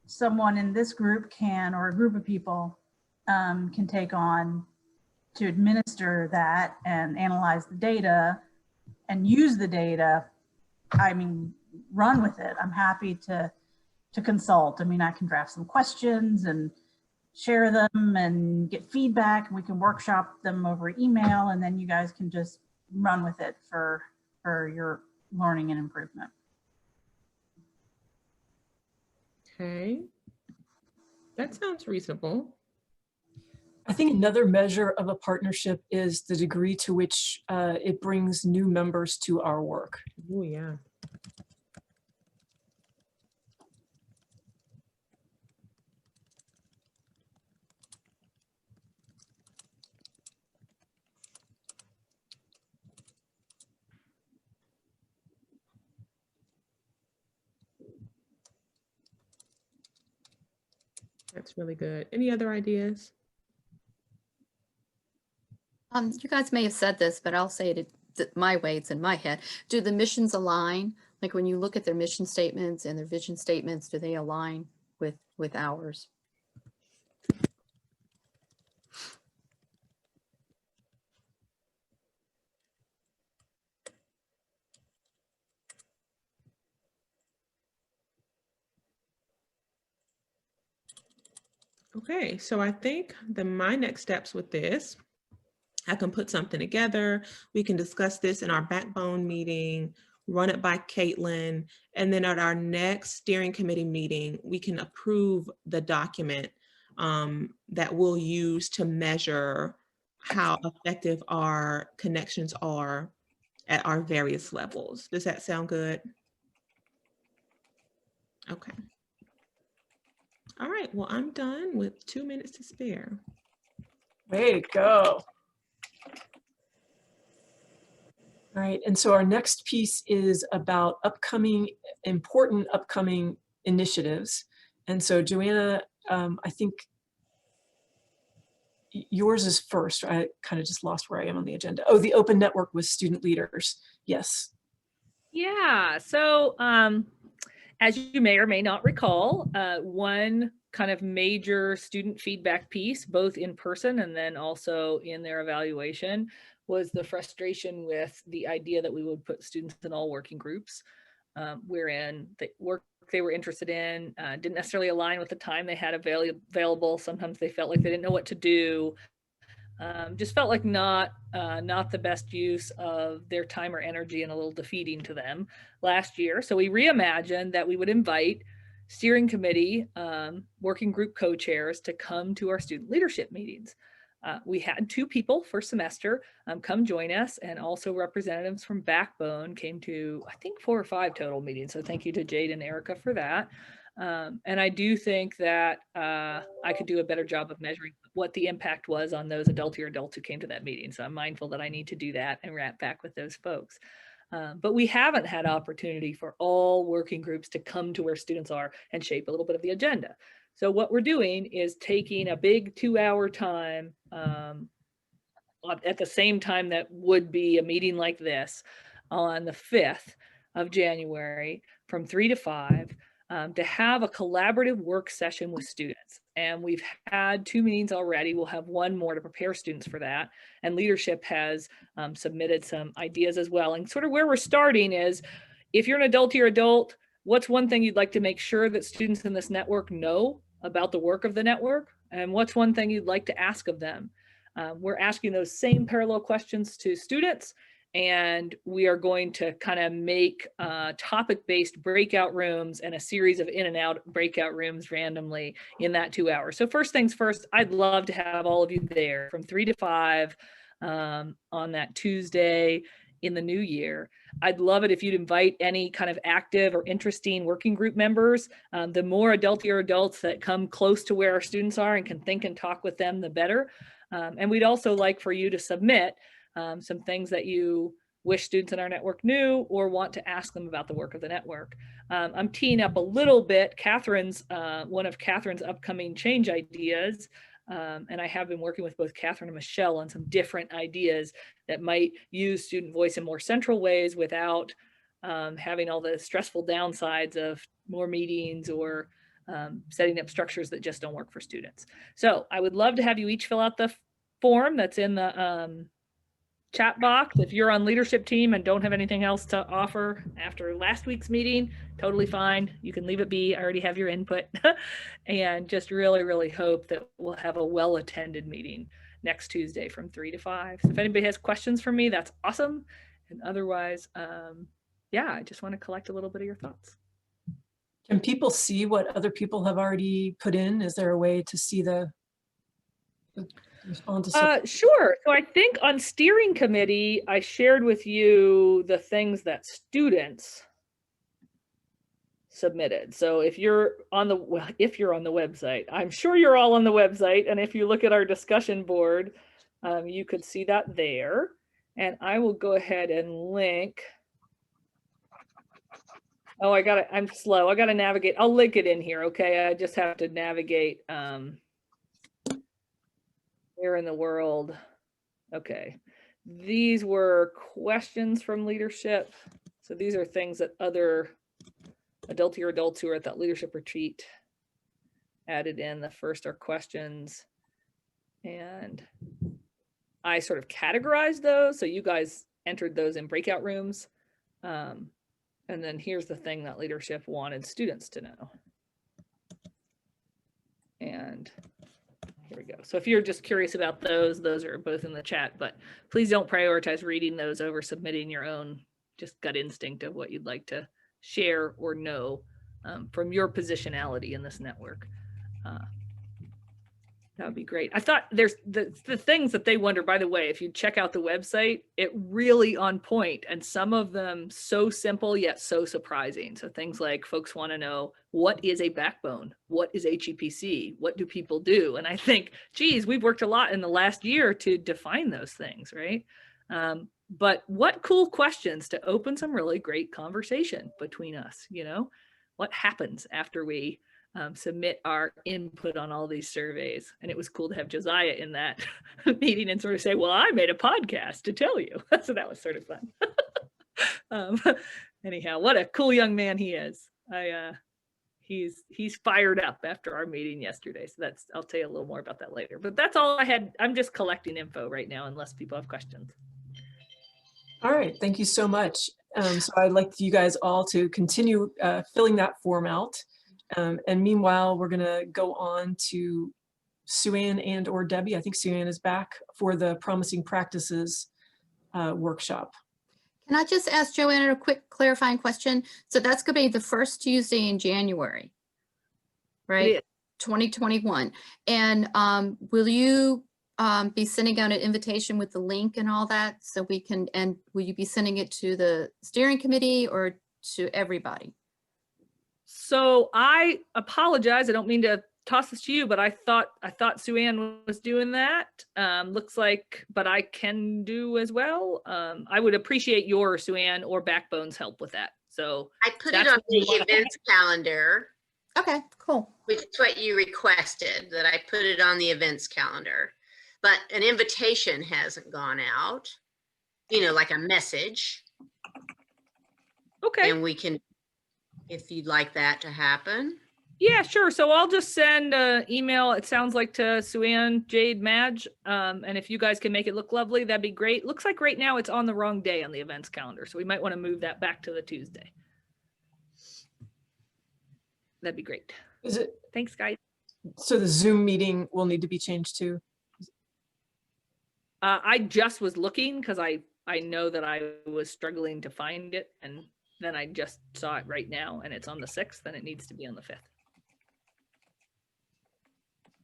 someone in this group can, or a group of people can take on to administer that and analyze the data and use the data, I mean, run with it. I'm happy to consult. I mean, I can draft some questions and share them and get feedback, and we can workshop them over email, and then you guys can just run with it for your learning and improvement. Okay, that sounds reasonable. I think another measure of a partnership is the degree to which it brings new members to our work. Oh, yeah. That's really good. Any other ideas? You guys may have said this, but I'll say it my way. It's in my head. Do the missions align? Like when you look at their mission statements and their vision statements, do they align with ours? Okay, so I think my next steps with this, I can put something together. We can discuss this in our backbone meeting, run it by Caitlin, and then at our next steering committee meeting, we can approve the document that we'll use to measure how effective our connections are at our various levels. Does that sound good? Okay. All right, well, I'm done with 2 minutes to spare. Way to go. All right, and so our next piece is about important upcoming initiatives. And so Joanna, I think yours is first. I kind of just lost where I am on the agenda. Oh, the open network with student leaders. Yes. Yeah, so as you may or may not recall, one kind of major student feedback piece, both in person and then also in their evaluation, was the frustration with the idea that we would put students in all working groups, wherein the work they were interested in didn't necessarily align with the time they had available. Sometimes they felt like they didn't know what to do. Just felt like not the best use of their time or energy, and a little defeating to them last year. So we reimagined that we would invite steering committee, working group co-chairs to come to our student leadership meetings. We had 2 people first semester come join us, and also representatives from Backbone came to, I think, 4 or 5 total meetings. So thank you to Jade and Erica for that. And I do think that I could do a better job of measuring what the impact was on those adults who came to that meeting. So I'm mindful that I need to do that and wrap back with those folks. But we haven't had opportunity for all working groups to come to where students are and shape a little bit of the agenda. So what we're doing is taking a big 2-hour time at the same time that would be a meeting like this on the 5th of January from 3 to 5 to have a collaborative work session with students. And we've had 2 meetings already. We'll have 1 more to prepare students for that. And leadership has submitted some ideas as well. And sort of where we're starting is, if you're an adult, what's one thing you'd like to make sure that students in this network know about the work of the network? And what's one thing you'd like to ask of them? We're asking those same parallel questions to students, And we are going to kind of make topic-based breakout rooms and a series of in and out breakout rooms randomly in that 2 hours. So first things first, I'd love to have all of you there from 3 to 5 on that Tuesday in the new year. I'd love it if you'd invite any kind of active or interesting working group members. The more adultier adults that come close to where our students are and can think and talk with them, the better. And we'd also like for you to submit some things that you wish students in our network knew or want to ask them about the work of the network. I'm teeing up a little bit one of Catherine's upcoming change ideas. And I have been working with both Catherine and Michelle on some different ideas that might use student voice in more central ways without having all the stressful downsides of more meetings or setting up structures that just don't work for students. So I would love to have you each fill out the form that's in the chat box. If you're on leadership team and don't have anything else to offer after last week's meeting, totally fine. You can leave it be. I already have your input. And just really, really hope that we'll have a well-attended meeting next Tuesday from 3 to 5. So if anybody has questions for me, that's awesome. And otherwise, yeah, I just want to collect a little bit of your thoughts. Can people see what other people have already put in? Is there a way to see the respond to? Sure. So I think on steering committee, I shared with you the things that students submitted. So if you're on the website, I'm sure you're all on the website. And if you look at our discussion board, you could see that there. And I will go ahead and link. Oh, I'm slow. I got to navigate. I'll link it in here. Okay. I just have to navigate. Where in the world? Okay. These were questions from leadership. So these are things that other adultier adults who are at that leadership retreat added in. The first are questions. And I sort of categorized those. So you guys entered those in breakout rooms. And then here's the thing that leadership wanted students to know. And here we go. So if you're just curious about those are both in the chat, but please don't prioritize reading those over submitting your own just gut instinct of what you'd like to share or know from your positionality in this network. That would be great. I thought there's the things that they wonder, by the way, if you check out the website, it really on point, and some of them so simple yet so surprising. So things like folks want to know, what is a backbone? What is HEPC? What do people do? And I think, geez, we've worked a lot in the last year to define those things, right? But what cool questions to open some really great conversation between us, you know? What happens after we submit our input on all these surveys? And it was cool to have Josiah in that meeting and sort of say, well, I made a podcast to tell you. So that was sort of fun. Anyhow, what a cool young man he is. He's fired up after our meeting yesterday. So I'll tell you a little more about that later, but that's all I had. I'm just collecting info right now unless people have questions. All right, thank you so much. So I'd like you guys all to continue filling that form out. And meanwhile, we're gonna go on to Sue-Ann and or Debbie. I think Sue-Ann is back for the Promising Practices workshop. Can I just ask Joanna a quick clarifying question? So that's gonna be the first Tuesday in January, right? Yeah. 2021. And will you be sending out an invitation with the link and all that so we can, and will you be sending it to the steering committee or to everybody? So I apologize. I don't mean to toss this to you, but I thought Sue-Ann was doing that. Looks like, but I can do as well. I would appreciate your Sue-Ann or Backbone's help with that. So I put it on the events calendar. Okay, cool. Which is what you requested, that I put it on the events calendar. But an invitation hasn't gone out, you know, like a message. Okay. And we can, if you'd like that to happen. Yeah, sure. So I'll just send an email, it sounds like, to Sue-Ann, Jade, Madge. And if you guys can make it look lovely, that'd be great. Looks like right now it's on the wrong day on the events calendar. So we might want to move that back to the Tuesday. That'd be great. Is it? Thanks, guys. So the Zoom meeting will need to be changed too? I just was looking because I I know that I was struggling to find it, and then I just saw it right now, and it's on the 6th, and it needs to be on the 5th.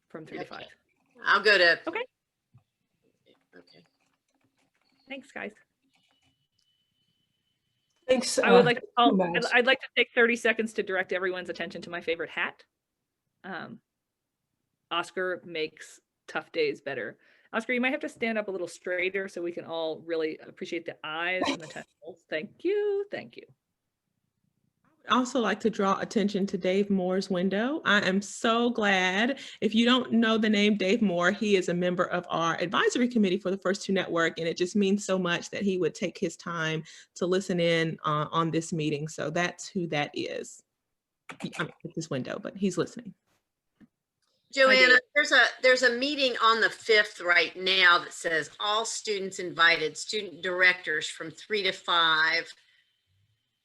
From 3 to 5. I'll go to. Okay. Okay. Thanks, guys. Thanks. I would like to Mags. I'd like to take 30 seconds to direct everyone's attention to my favorite hat. Oscar makes tough days better. Oscar, you might have to stand up a little straighter so we can all really appreciate the eyes and the tentacles. Thank you. Thank you. I'd also like to draw attention to Dave Moore's window. I am so glad. If you don't know the name Dave Moore, he is a member of our advisory committee for the First Two Network, and it just means so much that he would take his time to listen in on this meeting. So that's who that is. I mean, it's his window, but he's listening. Joanna, there's a meeting on the 5th right now that says all students invited, student directors from 3 to 5.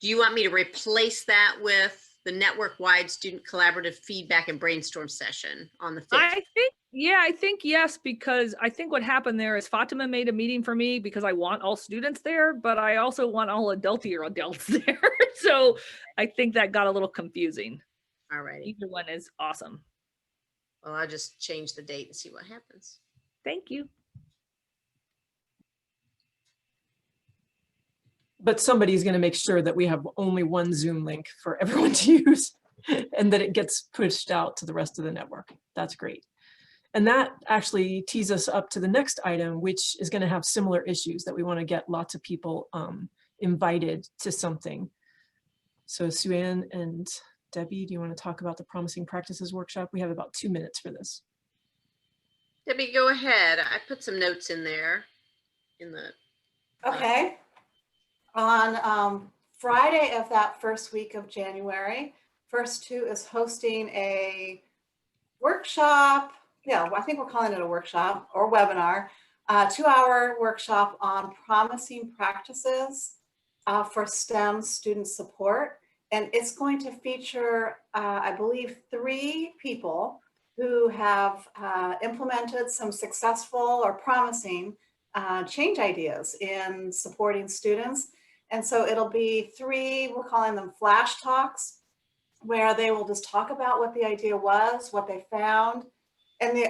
Do you want me to replace that with the network-wide student collaborative feedback and brainstorm session on the 5th? I think yes, because I think what happened there is Fatima made a meeting for me because I want all students there, but I also want all adultier adults there. So I think that got a little confusing. All right. Either one is awesome. Well, I'll just change the date and see what happens. Thank you. But somebody's going to make sure that we have only one Zoom link for everyone to use and that it gets pushed out to the rest of the network. That's great. And that actually tees us up to the next item, which is going to have similar issues that we want to get lots of people invited to something. So Sue-Ann and Debbie, do you want to talk about the Promising Practices Workshop? We have about 2 minutes for this. Debbie, go ahead. I put some notes in there. Okay. On Friday of that first week of January, First Two is hosting a workshop. Yeah, I think we're calling it a workshop or webinar, 2-hour workshop on promising practices for STEM student support. And it's going to feature, I believe, 3 people who have implemented some successful or promising change ideas in supporting students. And so it'll be 3, we're calling them flash talks, where they will just talk about what the idea was, what they found. And the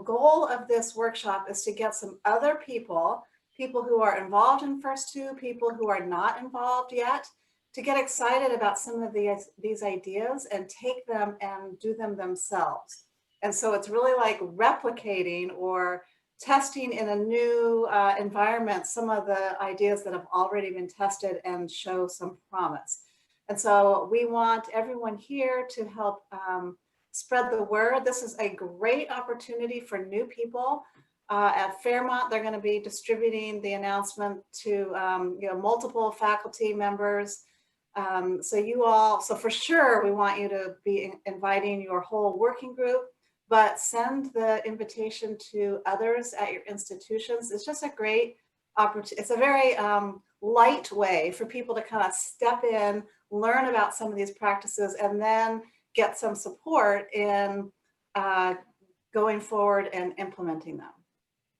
goal of this workshop is to get some other people who are involved in First Two, people who are not involved yet, to get excited about some of these ideas and take them and do them themselves. And so it's really like replicating or testing in a new environment some of the ideas that have already been tested and show some promise. And so we want everyone here to help spread the word. This is a great opportunity for new people. At Fairmont, they're going to be distributing the announcement to multiple faculty members. So for sure, we want you to be inviting your whole working group, but send the invitation to others at your institutions. It's just a great opportunity. It's a very light way for people to kind of step in, learn about some of these practices, and then get some support in going forward and implementing them.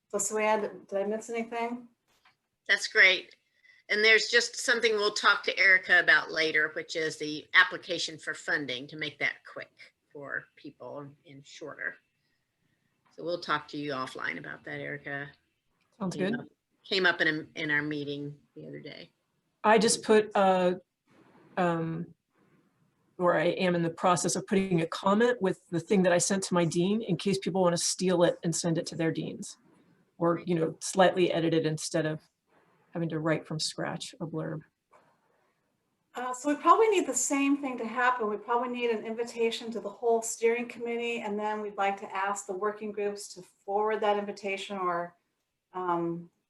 So Sue-Ann, did I miss anything? That's great. And there's just something we'll talk to Erica about later, which is the application for funding to make that quick for people and shorter. So we'll talk to you offline about that, Erica. Sounds good. Came up in our meeting the other day. I just put, or I am in the process of putting a comment with the thing that I sent to my dean in case people want to steal it and send it to their deans, or, slightly edit it instead of having to write from scratch a blurb. So we probably need the same thing to happen. We probably need an invitation to the whole steering committee, and then we'd like to ask the working groups to forward that invitation or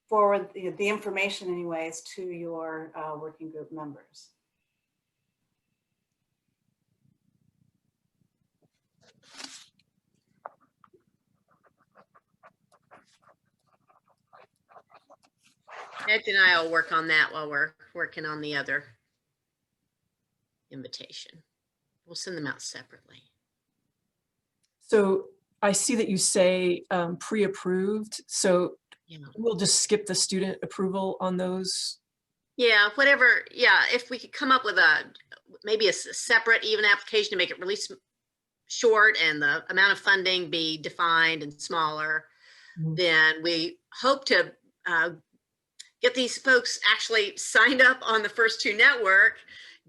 forward the information anyways to your working group members. Ed and I will work on that while we're working on the other invitation. We'll send them out separately. So I see that you say pre-approved. So Yeah. We'll just skip the student approval on those. Yeah, whatever. Yeah, if we could come up with maybe a separate even application to make it really short and the amount of funding be defined and smaller, then we hope to get these folks actually signed up on the First Two Network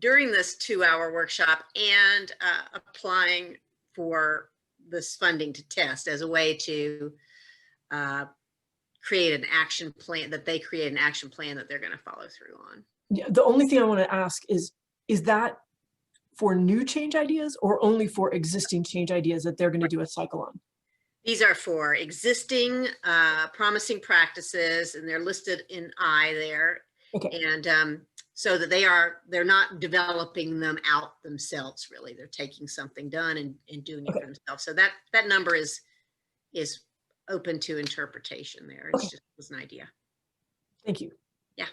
during this 2-hour workshop and applying for this funding to test as a way to create an action plan, that they create an action plan that they're going to follow through on. Yeah, the only thing I want to ask is that for new change ideas or only for existing change ideas that they're going to do a cycle on? These are for existing promising practices, and they're listed in I there. Okay. And so that they're not developing them out themselves, really. They're taking something done and doing it for themselves. So that number is open to interpretation there. It's just was an idea. Thank you. Yeah.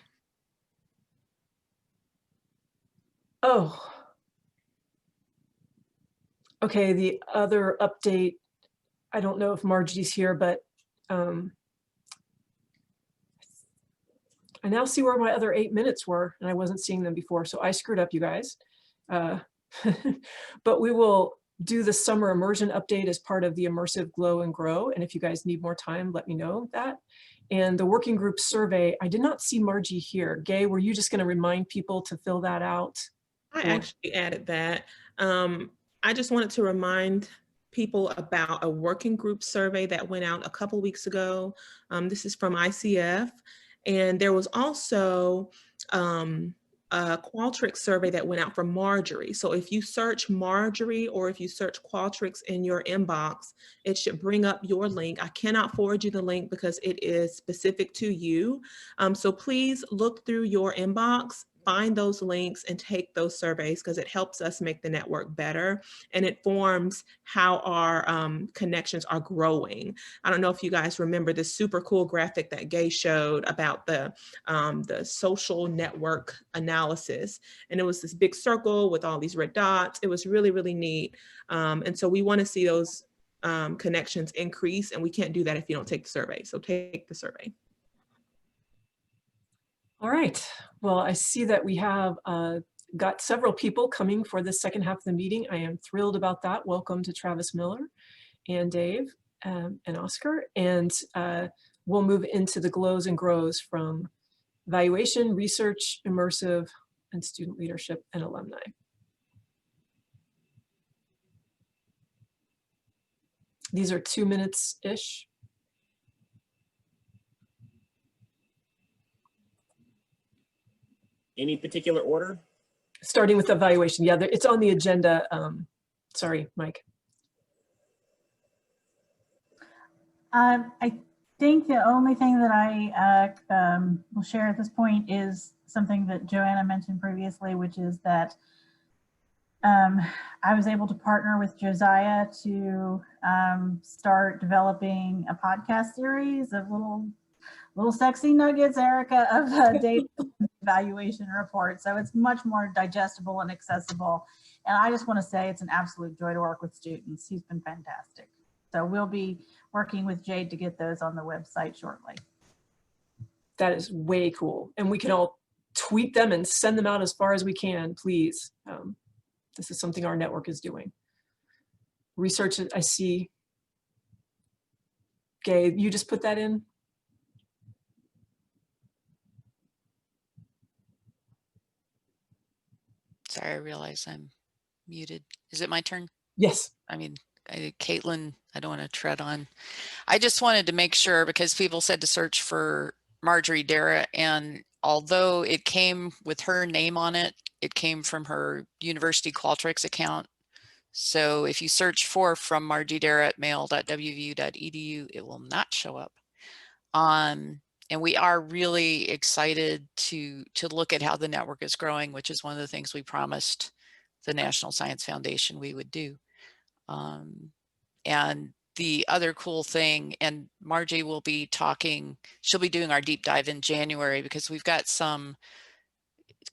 Oh. Okay, the other update, I don't know if Margie's here, but I now see where my other 8 minutes were, and I wasn't seeing them before, so I screwed up, you guys. But we will do the summer immersion update as part of the Immersive Glow and Grow, and if you guys need more time, let me know that. And the working group survey, I did not see Margie here. Gay, were you just going to remind people to fill that out? I actually added that. I just wanted to remind people about a working group survey that went out a couple weeks ago. This is from ICF. And there was also a Qualtrics survey that went out from Marjorie. So if you search Marjorie or if you search Qualtrics in your inbox, it should bring up your link. I cannot forward you the link because it is specific to you. So please look through your inbox, find those links and take those surveys because it helps us make the network better and it forms how our connections are growing. I don't know if you guys remember this super cool graphic that Gay showed about the social network analysis. And it was this big circle with all these red dots. It was really, really neat. And so we want to see those connections increase, and we can't do that if you don't take the survey. So take the survey. All right. Well, I see that we have got several people coming for the second half of the meeting. I am thrilled about that. Welcome to Travis Miller and Dave and Oscar. And we'll move into the glows and grows from evaluation, research, immersive, and student leadership and alumni. These are 2 minutes-ish. Any particular order? Starting with evaluation. Yeah, it's on the agenda. Sorry, Mike. I think the only thing that I will share at this point is something that Joanna mentioned previously, which is that I was able to partner with Josiah to start developing a podcast series of little sexy nuggets, Erica, of data evaluation reports. So it's much more digestible and accessible. And I just want to say it's an absolute joy to work with students. He's been fantastic. So we'll be working with Jade to get those on the website shortly. That is way cool. And we can all tweet them and send them out as far as we can, please. This is something our network is doing. Research, I see. Gabe, you just put that in? Sorry, I realize I'm muted. Is it my turn? Yes. I mean, Caitlin, I don't want to tread on. I just wanted to make sure because people said to search for Marjorie Dara, and although it came with her name on it, it came from her University Qualtrics account. So if you search for from Margie Dara at mail.wvu.edu, it will not show up. And we are really excited to look at how the network is growing, which is one of the things we promised the National Science Foundation we would do. And the other cool thing, and Margie will be talking, she'll be doing our deep dive in January because we've got some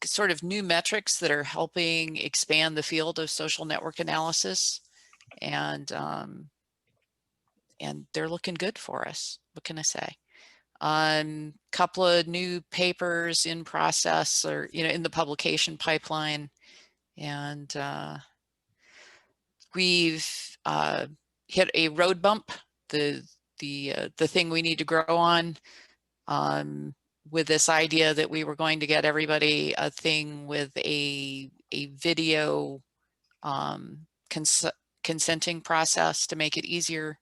sort of new metrics that are helping expand the field of social network analysis. And they're looking good for us. What can I say? Couple of new papers in process or, in the publication pipeline. And we've hit a road bump, the thing we need to grow on, with this idea that we were going to get everybody a thing with a video consenting process to make it easier.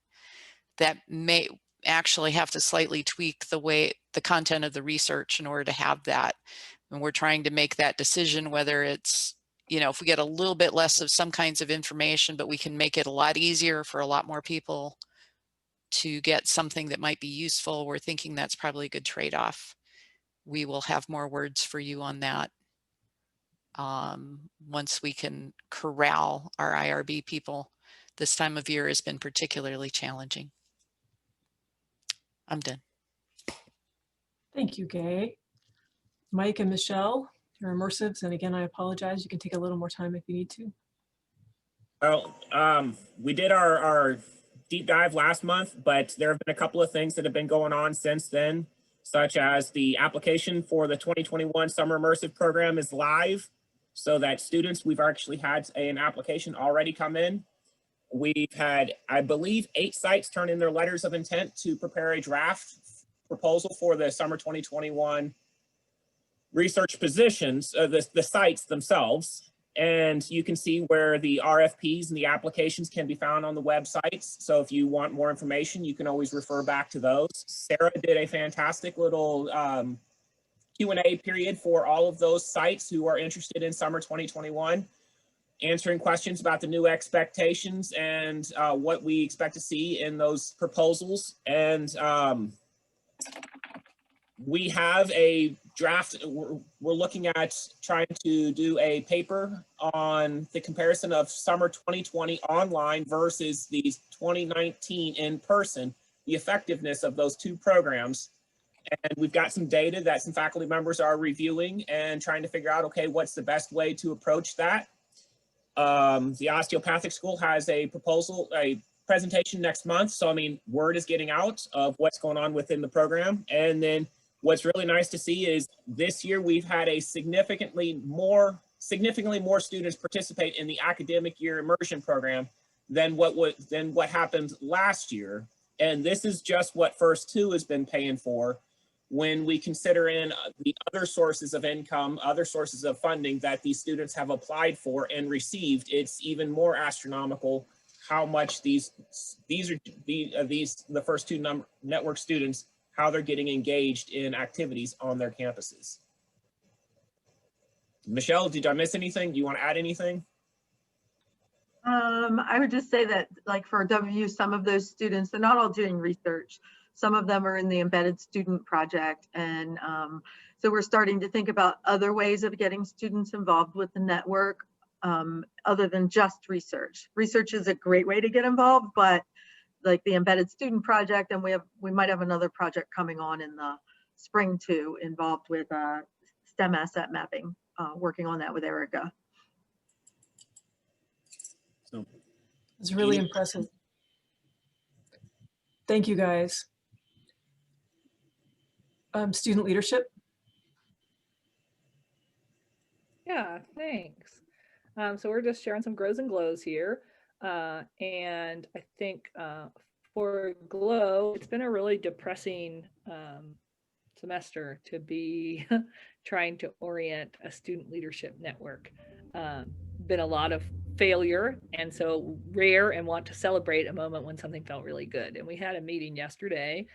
That may actually have to slightly tweak the content of the research in order to have that. And we're trying to make that decision whether it's, if we get a little bit less of some kinds of information, but we can make it a lot easier for a lot more people to get something that might be useful. We're thinking that's probably a good trade-off. We will have more words for you on that once we can corral our IRB people. This time of year has been particularly challenging. I'm done. Thank you, Gay. Mike and Michelle, your immersives, and again, I apologize. You can take a little more time if you need to. Well, we did our deep dive last month, but there have been a couple of things that have been going on since then, such as the application for the 2021 Summer Immersive Program is live, so that students, we've actually had an application already come in. We've had, I believe, 8 sites turn in their letters of intent to prepare a draft proposal for the summer 2021 research positions, the sites themselves. And you can see where the RFPs and the applications can be found on the websites. So if you want more information, you can always refer back to those. Sarah did a fantastic little Q&A period for all of those sites who are interested in summer 2021. Answering questions about the new expectations and what we expect to see in those proposals. And we have a draft. We're looking at trying to do a paper on the comparison of summer 2020 online versus these 2019 in person, the effectiveness of those two programs. And we've got some data that some faculty members are reviewing and trying to figure out, okay, what's the best way to approach that? The osteopathic school has a proposal, a presentation next month. So, I mean, word is getting out of what's going on within the program. And then what's really nice to see is this year we've had a significantly more students participate in the academic year immersion program than what happened last year. And this is just what First Two has been paying for. When we consider in the other sources of income, other sources of funding that these students have applied for and received, it's even more astronomical how much the First Two network students, how they're getting engaged in activities on their campuses. Michelle, did I miss anything? Do you want to add anything? I would just say that, like for WU, some of those students, they're not all doing research. Some of them are in the embedded student project. And so we're starting to think about other ways of getting students involved with the network other than just research. Research is a great way to get involved, but like the embedded student project, and we might have another project coming on in the spring too, involved with STEM asset mapping, working on that with Erica. So it's really impressive. Thank you, guys. Student leadership. Yeah, thanks. So we're just sharing some grows and glows here. And I think for Glow, it's been a really depressing semester to be trying to orient a student leadership network. Been a lot of failure, and so rare, and want to celebrate a moment when something felt really good. And we had a meeting yesterday,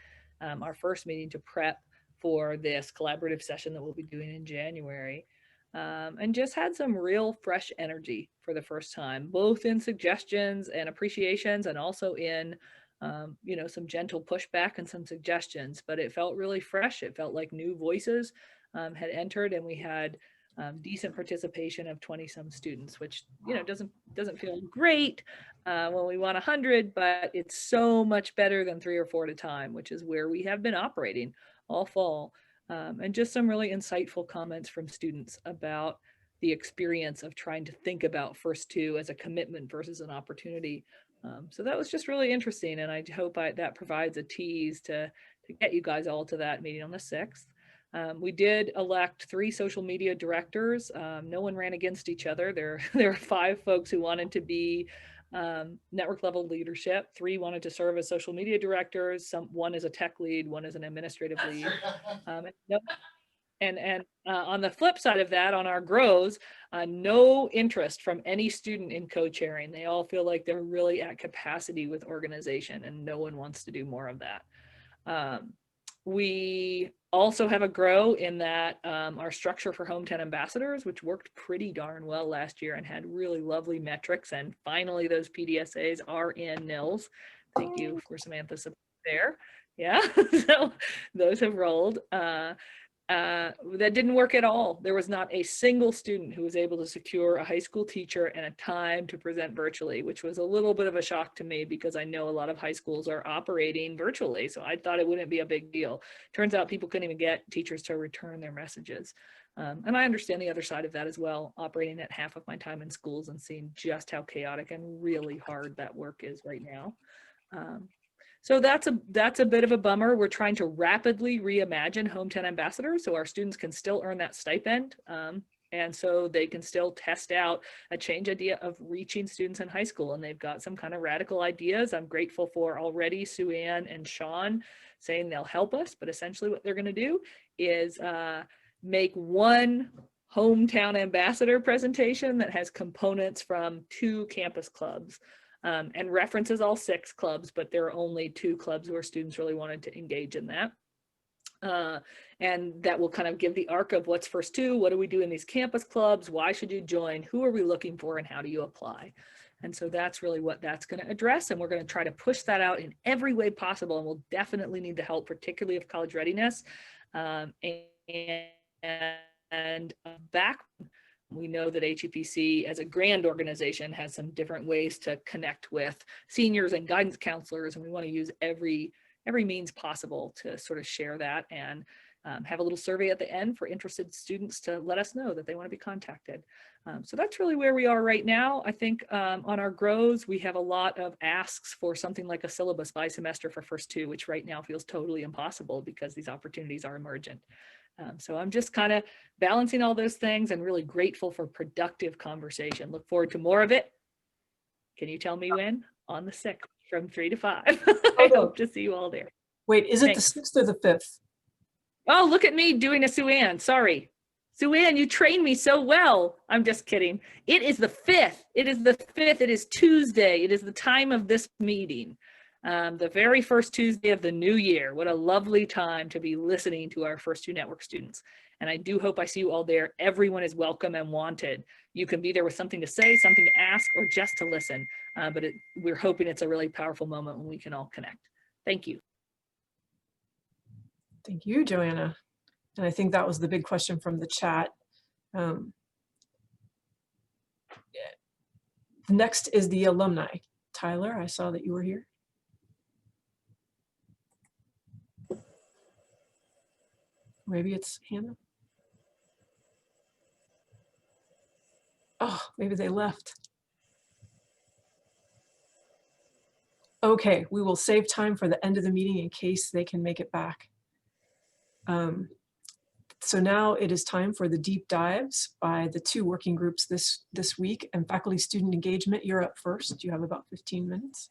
our first meeting to prep for this collaborative session that we'll be doing in January. And just had some real fresh energy for the first time, both in suggestions and appreciations, and also in, some gentle pushback and some suggestions. But it felt really fresh. It felt like new voices had entered, and we had decent participation of 20-some students, which doesn't feel great when we want 100, but it's so much better than 3 or 4 at a time, which is where we have been operating all fall. And just some really insightful comments from students about the experience of trying to think about First Two as a commitment versus an opportunity. So that was just really interesting, and I hope that provides a tease to to get you guys all to that meeting on the 6th. We did elect 3 social media directors. No one ran against each other. There are 5 folks who wanted to be network level leadership. 3 wanted to serve as social media directors. One is a tech lead, one is an administrative lead. And on the flip side of that, on our grows, no interest from any student in co-chairing. They all feel like they're really at capacity with organization, and no one wants to do more of that. We also have a grow in that our structure for Hometown Ambassadors, which worked pretty darn well last year and had really lovely metrics. And finally, those PDSAs are in NILS. Thank you for Samantha there. Yeah, so those have rolled. That didn't work at all. There was not a single student who was able to secure a high school teacher and a time to present virtually, which was a little bit of a shock to me because I know a lot of high schools are operating virtually. So I thought it wouldn't be a big deal. Turns out people couldn't even get teachers to return their messages. And I understand the other side of that as well, operating at half of my time in schools and seeing just how chaotic and really hard that work is right now. So that's a bit of a bummer. We're trying to rapidly reimagine Hometown Ambassadors so our students can still earn that stipend. And so they can still test out a change idea of reaching students in high school. And they've got some kind of radical ideas. I'm grateful for already Sue Ann and Sean saying they'll help us, but essentially what they're gonna do is make one Hometown Ambassador presentation that has components from 2 campus clubs. And references all 6 clubs, but there are only 2 clubs where students really wanted to engage in that. And that will kind of give the arc of what's first 2, what do we do in these campus clubs, why should you join, who are we looking for, and how do you apply? And so that's really what that's going to address. And we're going to try to push that out in every way possible. And we'll definitely need the help, particularly of college readiness. Back, we know that HEPC as a grand organization has some different ways to connect with seniors and guidance counselors, and we want to use every means possible to sort of share that and have a little survey at the end for interested students to let us know that they want to be contacted. So that's really where we are right now. I think on our grows, we have a lot of asks for something like a syllabus by semester for first 2, which right now feels totally impossible because these opportunities are emergent. So I'm just kind of balancing all those things and really grateful for productive conversation. Look forward to more of it. Can you tell me when? On the 6th from 3 to 5. I hope to see you all there. Wait, is it Thanks. the 6th or the 5th? Oh, look at me doing a Sue Ann. Sorry. Sue Ann, you trained me so well. I'm just kidding. It is the 5th. It is the 5th. It is Tuesday. It is the time of this meeting. The very first Tuesday of the new year. What a lovely time to be listening to our first 2 network students. And I do hope I see you all there. Everyone is welcome and wanted. You can be there with something to say, something to ask, or just to listen. But we're hoping it's a really powerful moment when we can all connect. Thank you. Thank you, Joanna. And I think that was the big question from the chat. Next is the alumni. Tyler, I saw that you were here. Maybe it's Hannah. Oh, maybe they left. Okay, we will save time for the end of the meeting in case they can make it back. So now it is time for the deep dives by the 2 working groups this week. And faculty student engagement, you're up first. You have about 15 minutes.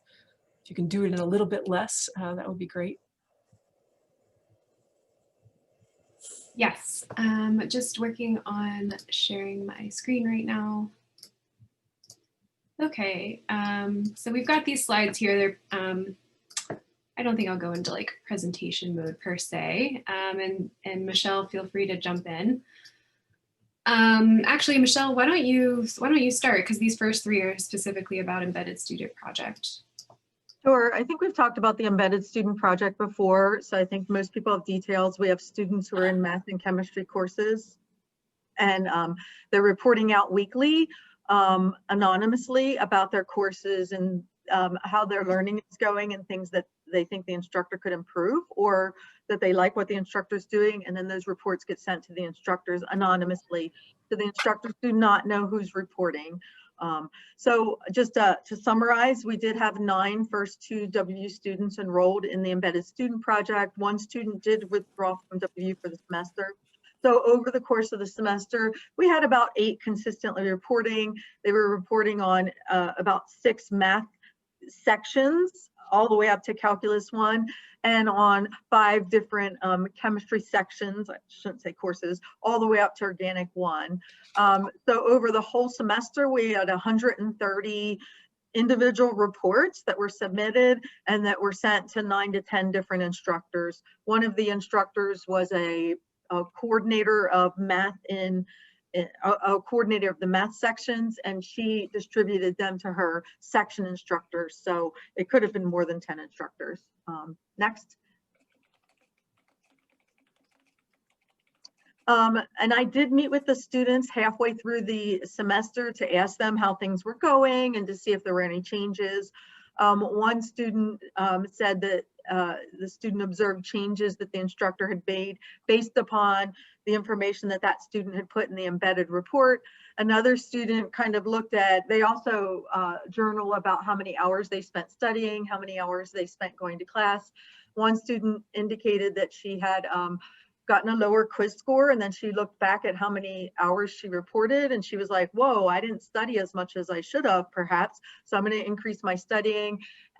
If you can do it in a little bit less, that would be great. Yes, just working on sharing my screen right now. Okay, so we've got these slides here. They're, I don't think I'll go into like presentation mode per se. And Michelle, feel free to jump in. Actually, Michelle, why don't you start? Because these first 3 are specifically about Embedded Student Project. Sure. I think we've talked about the Embedded Student Project before, so I think most people have details. We have students who are in math and chemistry courses, and they're reporting out weekly anonymously about their courses and how their learning is going and things that they think the instructor could improve or that they like what the instructor is doing, and then those reports get sent to the instructors anonymously. So the instructors do not know who's reporting. So just to summarize, we did have 9 first 2 WU students enrolled in the embedded student project. 1 student did withdraw from WU for the semester. So over the course of the semester, we had about 8 consistently reporting. They were reporting on about 6 math sections, all the way up to Calculus 1, and on 5 different chemistry sections, I shouldn't say courses, all the way up to Organic 1. So over the whole semester, we had 130 individual reports that were submitted and that were sent to 9 to 10 different instructors. One of the instructors was a coordinator of math a coordinator of the math sections, and she distributed them to her section instructors. So it could have been more than 10 instructors. Next. And I did meet with the students halfway through the semester to ask them how things were going and to see if there were any changes. One student said that the student observed changes that the instructor had made based upon the information that that student had put in the embedded report. Another student kind of looked at, they also journal about how many hours they spent studying, how many hours they spent going to class. One student indicated that she had gotten a lower quiz score, and then she looked back at how many hours she reported, and she was like, whoa, I didn't study as much as I should have perhaps, so I'm going to increase my studying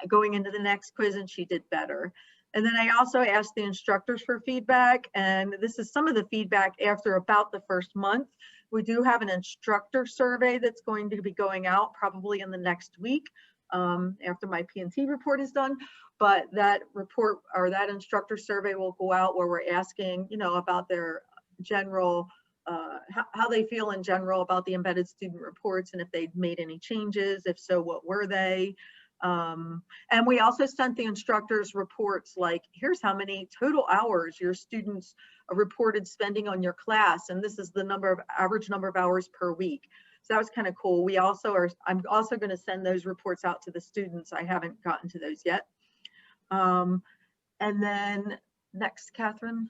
going into the next quiz, and she did better. And then I also asked the instructors for feedback, and this is some of the feedback after about the first month. We do have an instructor survey that's going to be going out probably in the next week after my P&T report is done. But that report or that instructor survey will go out where we're asking, you know, about their general, how they feel in general about the embedded student reports and if they'd made any changes. If so, what were they? And we also sent the instructors reports like, here's how many total hours your students reported spending on your class. And this is the average number of hours per week. So that was kind of cool. I'm also going to send those reports out to the students. I haven't gotten to those yet. And then next, Catherine.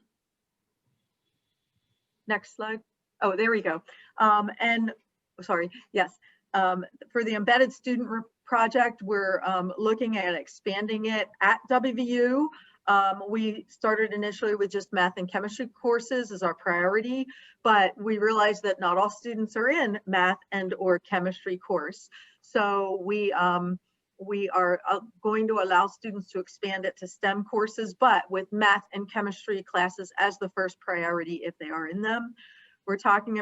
Next slide. Oh, there we go. And sorry, yes. For the embedded student project, we're looking at expanding it at WVU. We started initially with just math and chemistry courses as our priority, but we realized that not all students are in math and or chemistry course. So we are going to allow students to expand it to STEM courses, but with math and chemistry classes as the first priority if they are in them. We're talking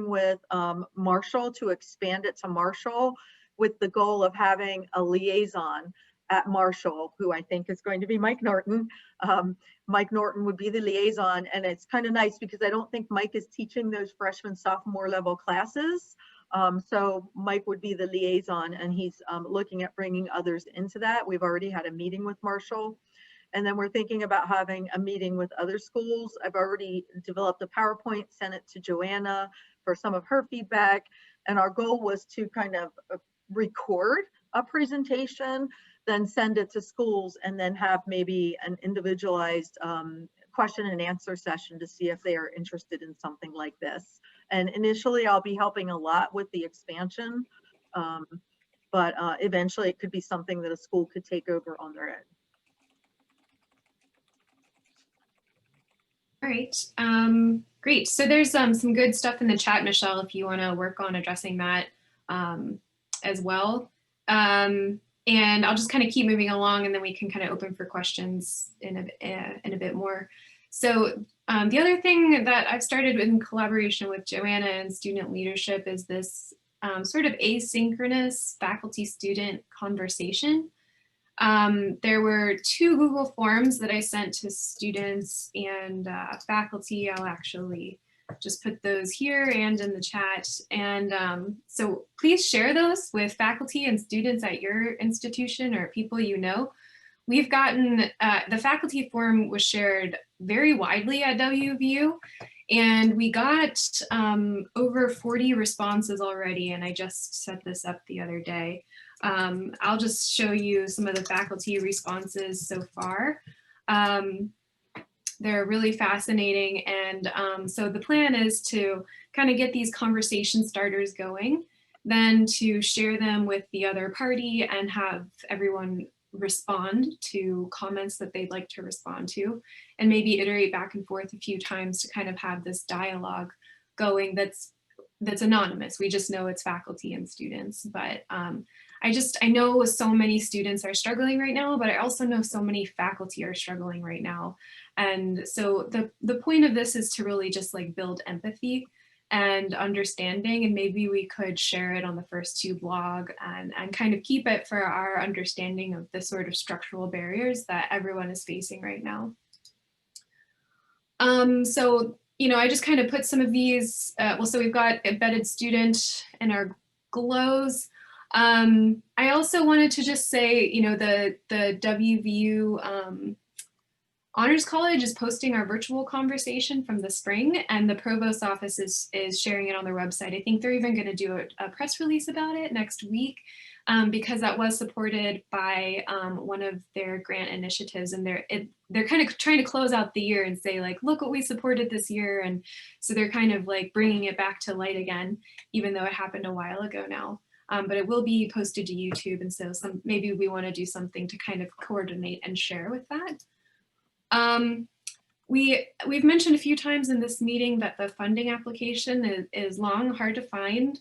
with Marshall to expand it to Marshall with the goal of having a liaison at Marshall, who I think is going to be Mike Norton. Mike Norton would be the liaison, and it's kind of nice because I don't think Mike is teaching those freshman, sophomore level classes. So Mike would be the liaison, and he's looking at bringing others into that. We've already had a meeting with Marshall, and then we're thinking about having a meeting with other schools. I've already developed a PowerPoint, sent it to Joanna for some of her feedback, and our goal was to kind of record a presentation, then send it to schools, and then have maybe an individualized question and answer session to see if they are interested in something like this. And initially I'll be helping a lot with the expansion, but eventually it could be something that a school could take over on their own. All right, great. So there's some good stuff in the chat, Michelle, if you want to work on addressing that as well. And I'll just kind of keep moving along, and then we can kind of open for questions in a bit more. So the other thing that I've started in collaboration with Joanna and student leadership is this sort of asynchronous faculty-student conversation. There were 2 Google Forms that I sent to students and faculty. I'll actually just put those here and in the chat. And so please share those with faculty and students at your institution or people you know. We've gotten, the faculty form was shared very widely at WVU, and we got over 40 responses already, and I just set this up the other day. I'll just show you some of the faculty responses so far. They're really fascinating, and so the plan is to kind of get these conversation starters going then to share them with the other party and have everyone respond to comments that they'd like to respond to, and maybe iterate back and forth a few times to kind of have this dialogue going that's anonymous. We just know it's faculty and students, but I know so many students are struggling right now, but I also know so many faculty are struggling right now. And so the point of this is to really just like build empathy and understanding, and maybe we could share it on the First Two blog and kind of keep it for our understanding of the sort of structural barriers that everyone is facing right now. So, you know, I just kind of put some of these, so we've got embedded student and our glows. I also wanted to just say, you know, the WVU Honors College is posting our virtual conversation from the spring, and the Provost office is sharing it on their website. I think they're even going to do a press release about it next week, because that was supported by one of their grant initiatives, and they're kind of trying to close out the year and say like, look what we supported this year. And so they're kind of like bringing it back to light again, even though it happened a while ago now. But it will be posted to YouTube, and so maybe we want to do something to kind of coordinate and share with that. We've mentioned a few times in this meeting that the funding application is long, hard to find.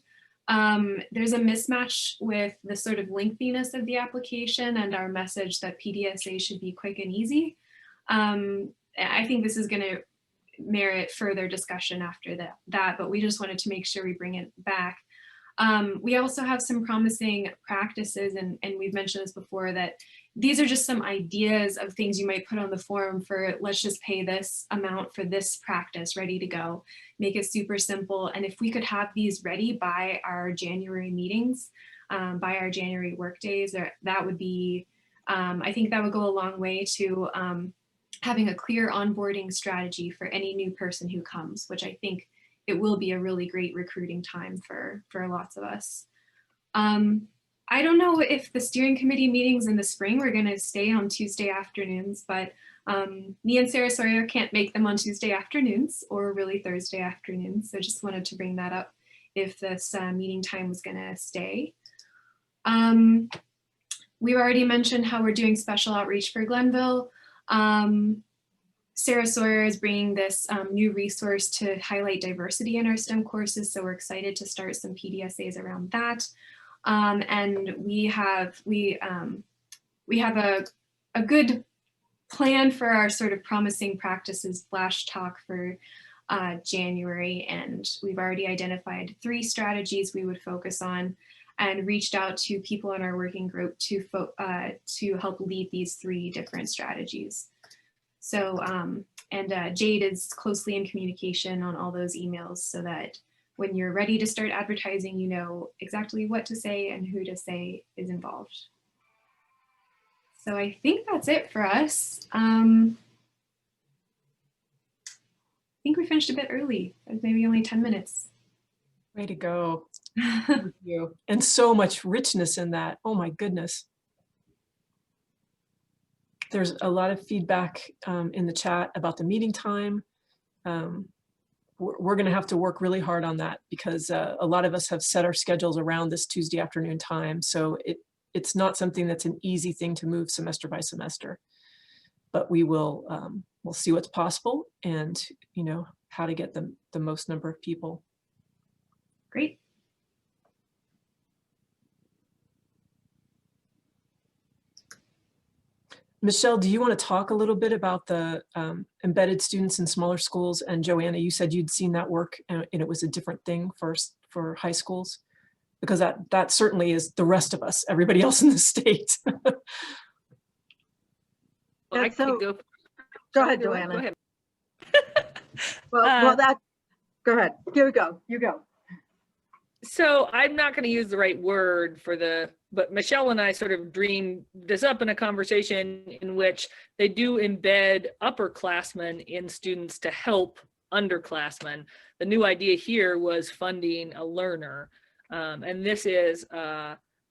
There's a mismatch with the sort of lengthiness of the application and our message that PDSA should be quick and easy. I think this is going to merit further discussion after that, but we just wanted to make sure we bring it back. We also have some promising practices, and we've mentioned this before, that these are just some ideas of things you might put on the form for, let's just pay this amount for this practice, ready to go. Make it super simple. And if we could have these ready by our January meetings, by our January work days, that would be, I think that would go a long way to having a clear onboarding strategy for any new person who comes, which I think it will be a really great recruiting time for lots of us. I don't know if the steering committee meetings in the spring we're going to stay on Tuesday afternoons, but me and Sarah Sawyer can't make them on Tuesday afternoons or really Thursday afternoons. So just wanted to bring that up if this meeting time was going to stay. We've already mentioned how we're doing special outreach for Glenville. Sarah Sawyer is bringing this new resource to highlight diversity in our STEM courses, so we're excited to start some PDSAs around that. And we have a good plan for our sort of promising practices flash talk for January, and we've already identified 3 strategies we would focus on and reached out to people in our working group to help lead these 3 different strategies. So, Jade is closely in communication on all those emails so that when you're ready to start advertising, you know exactly what to say and who to say is involved. So I think that's it for us. I think we finished a bit early, maybe only 10 minutes. Way to go. Thank you. And so much richness in that. Oh my goodness. There's a lot of feedback in the chat about the meeting time. We're going to have to work really hard on that because a lot of us have set our schedules around this Tuesday afternoon time. So it's not something that's an easy thing to move semester by semester, but we will we'll see what's possible and, you know, how to get the most number of people. Great. Michelle, do you want to talk a little bit about the embedded students in smaller schools? And Joanna, you said you'd seen that work and it was a different thing for high schools, because that certainly is the rest of us, everybody else in the state. Well, go ahead, Joanna. Go ahead. Go ahead. You go. So I'm not going to use the right word but Michelle and I sort of dreamed this up in a conversation in which they do embed upperclassmen in students to help underclassmen. The new idea here was funding a learner. And this is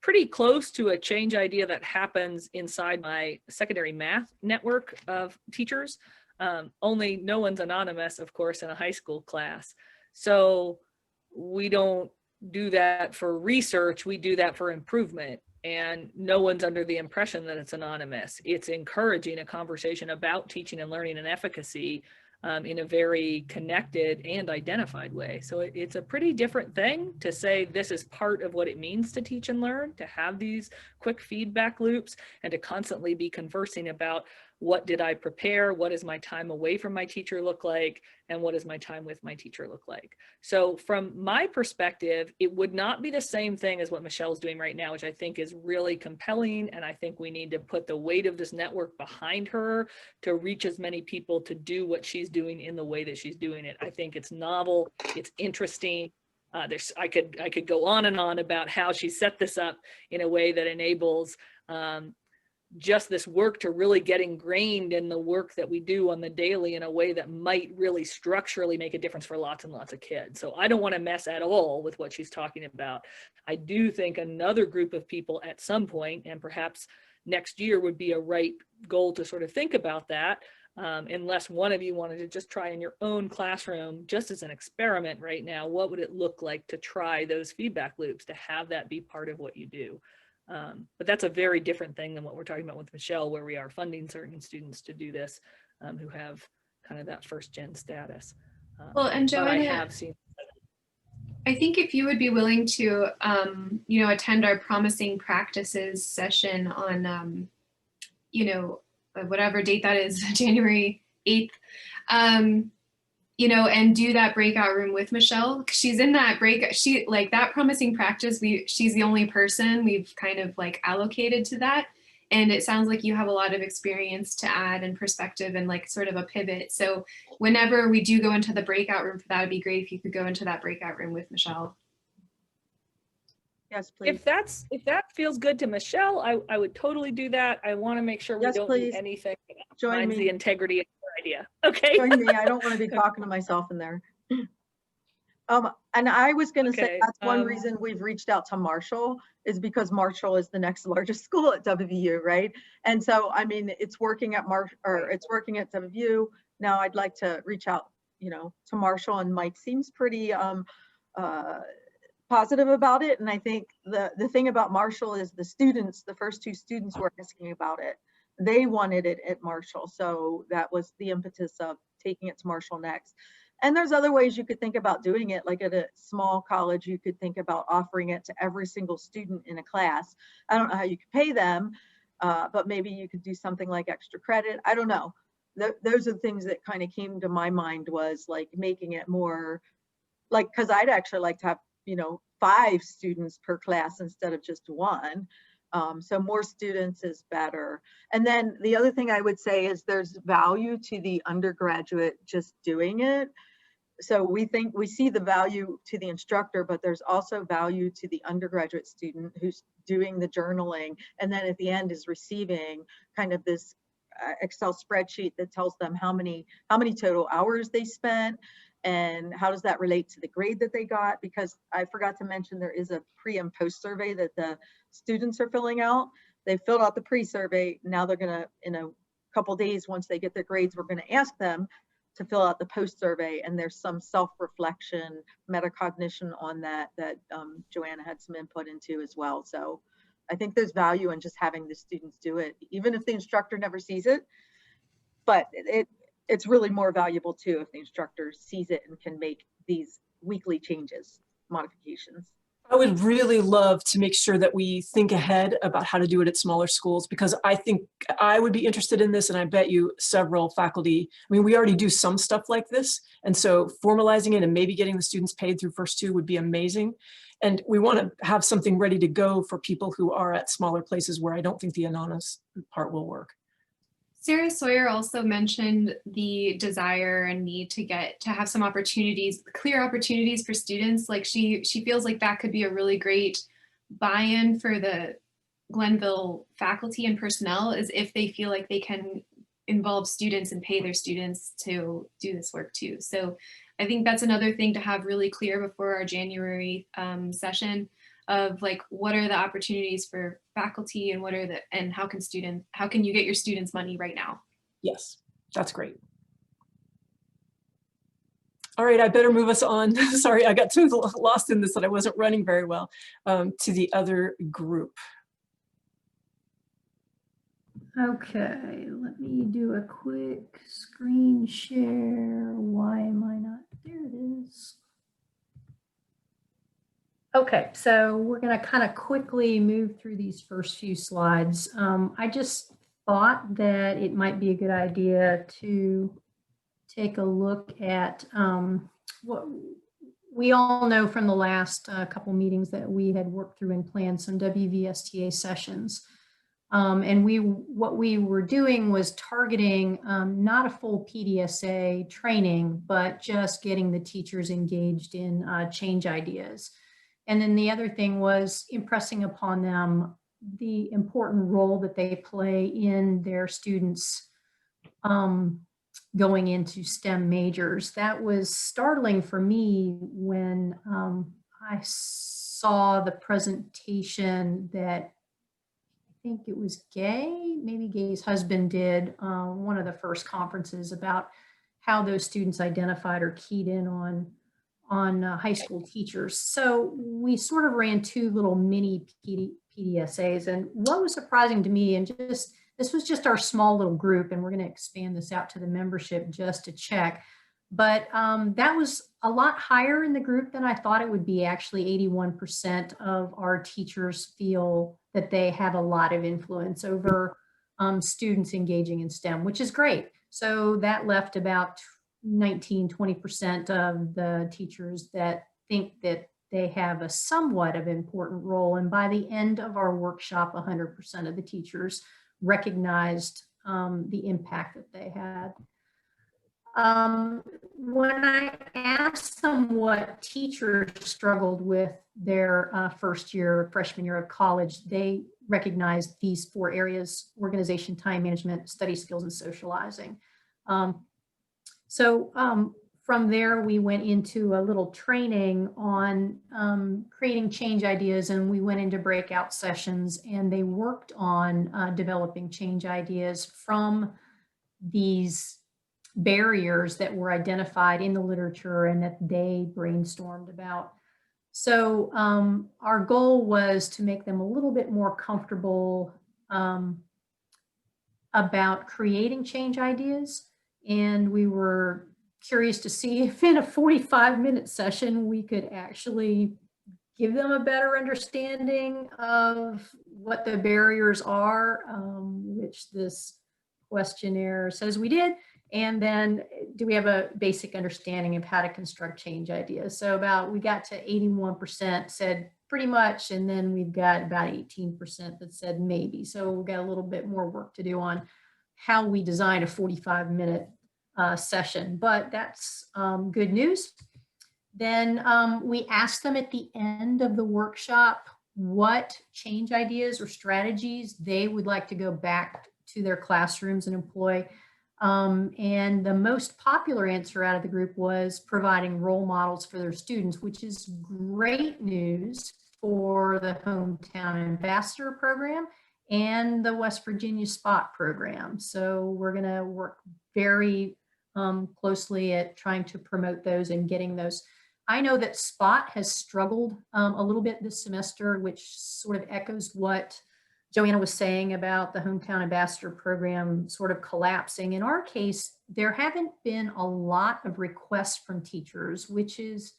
pretty close to a change idea that happens inside my secondary math network of teachers. Only no one's anonymous, of course, in a high school class. So we don't do that for research, we do that for improvement. And no one's under the impression that it's anonymous. It's encouraging a conversation about teaching and learning and efficacy in a very connected and identified way. So it's a pretty different thing to say this is part of what it means to teach and learn, to have these quick feedback loops, and to constantly be conversing about what did I prepare, what does my time away from my teacher look like, and what does my time with my teacher look like. So from my perspective, it would not be the same thing as what Michelle's doing right now, which I think is really compelling. And I think we need to put the weight of this network behind her to reach as many people to do what she's doing in the way that she's doing it. I think it's novel, it's interesting. I could go on and on about how she set this up in a way that enables just this work to really get ingrained in the work that we do on the daily in a way that might really structurally make a difference for lots and lots of kids. So I don't want to mess at all with what she's talking about. I do think another group of people at some point, and perhaps next year would be a right goal to sort of think about that, unless one of you wanted to just try in your own classroom, just as an experiment right now, what would it look like to try those feedback loops, to have that be part of what you do. But that's a very different thing than what we're talking about with Michelle, where we are funding certain students to do this who have kind of that first gen status. Well, and Joanna, I have seen. I think if you would be willing to, attend our promising practices session on, whatever date that is, January 8th, and do that breakout room with Michelle. She's in that breakout, she like that promising practice. She's the only person we've kind of like allocated to that. And it sounds like you have a lot of experience to add and perspective and like sort of a pivot. So whenever we do go into the breakout room for that, it'd be great if you could go into that breakout room with Michelle. Yes, please. If that feels good to Michelle, I would totally do that. I want to make sure we don't do anything that undermines the integrity of her idea. Okay. Join me. I don't want to be talking to myself in there. And I was going to say that's one reason we've reached out to Marshall, is because Marshall is the next largest school at WVU, right? And so, I mean, it's working at it's working at WVU. Now I'd like to reach out, to Marshall, and Mike seems pretty positive about it. And I think the thing about Marshall is the first two students were asking about it. They wanted it at Marshall. So that was the impetus of taking it to Marshall next. And there's other ways you could think about doing it. Like at a small college, you could think about offering it to every single student in a class. I don't know how you could pay them, but maybe you could do something like extra credit. I don't know. Those are the things that kind of came to my mind, was like making it more like, because I'd actually like to have 5 students per class instead of just 1. So more students is better. And then the other thing I would say is there's value to the undergraduate just doing it. So we see the value to the instructor, but there's also value to the undergraduate student who's doing the journaling, and then at the end is receiving kind of this Excel spreadsheet that tells them how many total hours they spent, and how does that relate to the grade that they got. Because I forgot to mention, there is a pre and post survey that the students are filling out. They filled out the pre-survey. Now they're gonna, in a couple days, once they get their grades, we're gonna ask them to fill out the post survey. And there's some self-reflection, metacognition on that Joanna had some input into as well. So I think there's value in just having the students do it, even if the instructor never sees it. But it's really more valuable too if the instructor sees it and can make these weekly changes, modifications. I would really love to make sure that we think ahead about how to do it at smaller schools, because I think I would be interested in this, and I bet you several faculty, we already do some stuff like this, and so formalizing it and maybe getting the students paid through First Two would be amazing. And we want to have something ready to go for people who are at smaller places where I don't think the anonymous part will work. Sarah Sawyer also mentioned the desire and need to have some opportunities, clear opportunities for students. Like she feels like that could be a really great buy-in for the Glenville faculty and personnel, is if they feel like they can involve students and pay their students to do this work too. So I think that's another thing to have really clear before our January session, of like, what are the opportunities for faculty, and how can you get your students money right now? Yes, that's great. All right, I better move us on. Sorry, I got too lost in this that I wasn't running very well, to the other group. Okay, let me do a quick screen share. Why am I not? There it is. Okay, so we're going to kind of quickly move through these first few slides. I just thought that it might be a good idea to take a look at what we all know from the last couple meetings that we had worked through and planned some WVSTA sessions. And what we were doing was targeting not a full PDSA training, but just getting the teachers engaged in change ideas. And then the other thing was impressing upon them the important role that they play in their students going into STEM majors. That was startling for me when I saw the presentation that I think it was Gay, maybe Gay's husband did, one of the first conferences about how those students identified or keyed in on high school teachers. So we sort of ran two little mini PDSAs, and what was surprising to me, and just this was just our small little group, and we're going to expand this out to the membership just to check. But that was a lot higher in the group than I thought it would be. Actually, 81% of our teachers feel that they have a lot of influence over students engaging in STEM, which is great. So that left about 19–20% of the teachers that think that they have a somewhat of important role. And by the end of our workshop, 100% of the teachers recognized the impact that they had. When I asked them what teachers struggled with their first year, freshman year of college, they recognized these 4 areas: organization, time management, study skills, and socializing. From there, we went into a little training on creating change ideas, and we went into breakout sessions, and they worked on developing change ideas from these barriers that were identified in the literature and that they brainstormed about. So our goal was to make them a little bit more comfortable about creating change ideas. And we were curious to see if in a 45-minute session, we could actually give them a better understanding of what the barriers are, which this questionnaire says we did. And then do we have a basic understanding of how to construct change ideas? So we got to 81% said pretty much, and then we've got about 18% that said maybe. So we've got a little bit more work to do on how we design a 45-minute session, but that's good news. Then we asked them at the end of the workshop what change ideas or strategies they would like to go back to their classrooms and employ. And the most popular answer out of the group was providing role models for their students, which is great news for the Hometown Ambassador program and the West Virginia SPOT program. So we're going to work very closely at trying to promote those and getting those. I know that SPOT has struggled a little bit this semester, which sort of echoes what Joanna was saying about the Hometown Ambassador program sort of collapsing. In our case, there haven't been a lot of requests from teachers, which is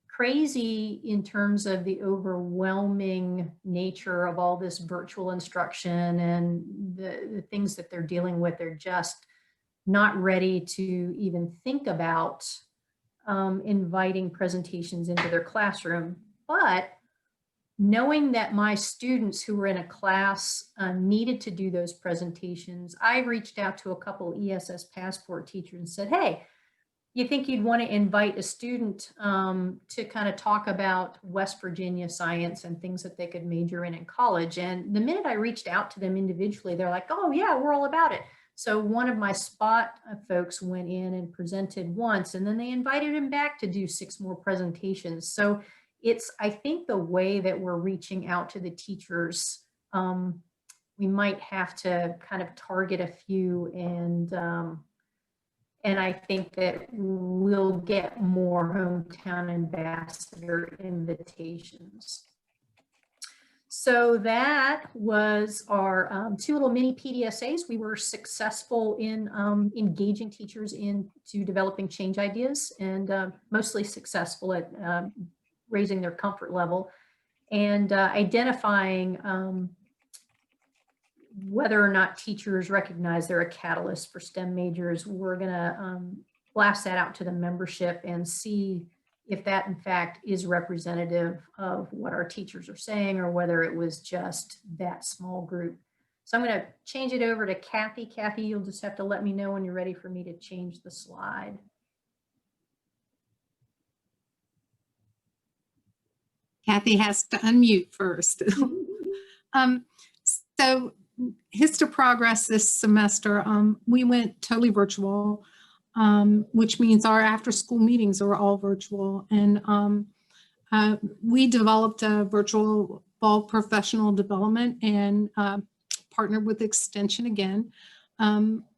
crazy in terms of the overwhelming nature of all this virtual instruction and the things that they're dealing with. They're just not ready to even think about inviting presentations into their classroom. But knowing that my students who were in a class needed to do those presentations, I reached out to a couple ESS Passport teachers and said, hey, you think you'd want to invite a student to kind of talk about West Virginia science and things that they could major in college? And the minute I reached out to them individually, they're like, oh yeah, we're all about it. So one of my SPOT folks went in and presented once, and then they invited him back to do 6 more presentations. So it's, I think, the way that we're reaching out to the teachers. We might have to kind of target a few And I think that we'll get more hometown ambassador invitations. So that was our 2 little mini PDSAs. We were successful in engaging teachers into developing change ideas, and mostly successful at raising their comfort level and identifying whether or not teachers recognize they're a catalyst for STEM majors. We're gonna blast that out to the membership and see if that in fact is representative of what our teachers are saying, or whether it was just that small group. So I'm gonna change it over to Kathy. Kathy, you'll just have to let me know when you're ready for me to change the slide. Kathy has to unmute first. So HISTA Progress this semester, we went totally virtual, which means our after-school meetings are all virtual. And we developed a virtual fall professional development and partnered with Extension again.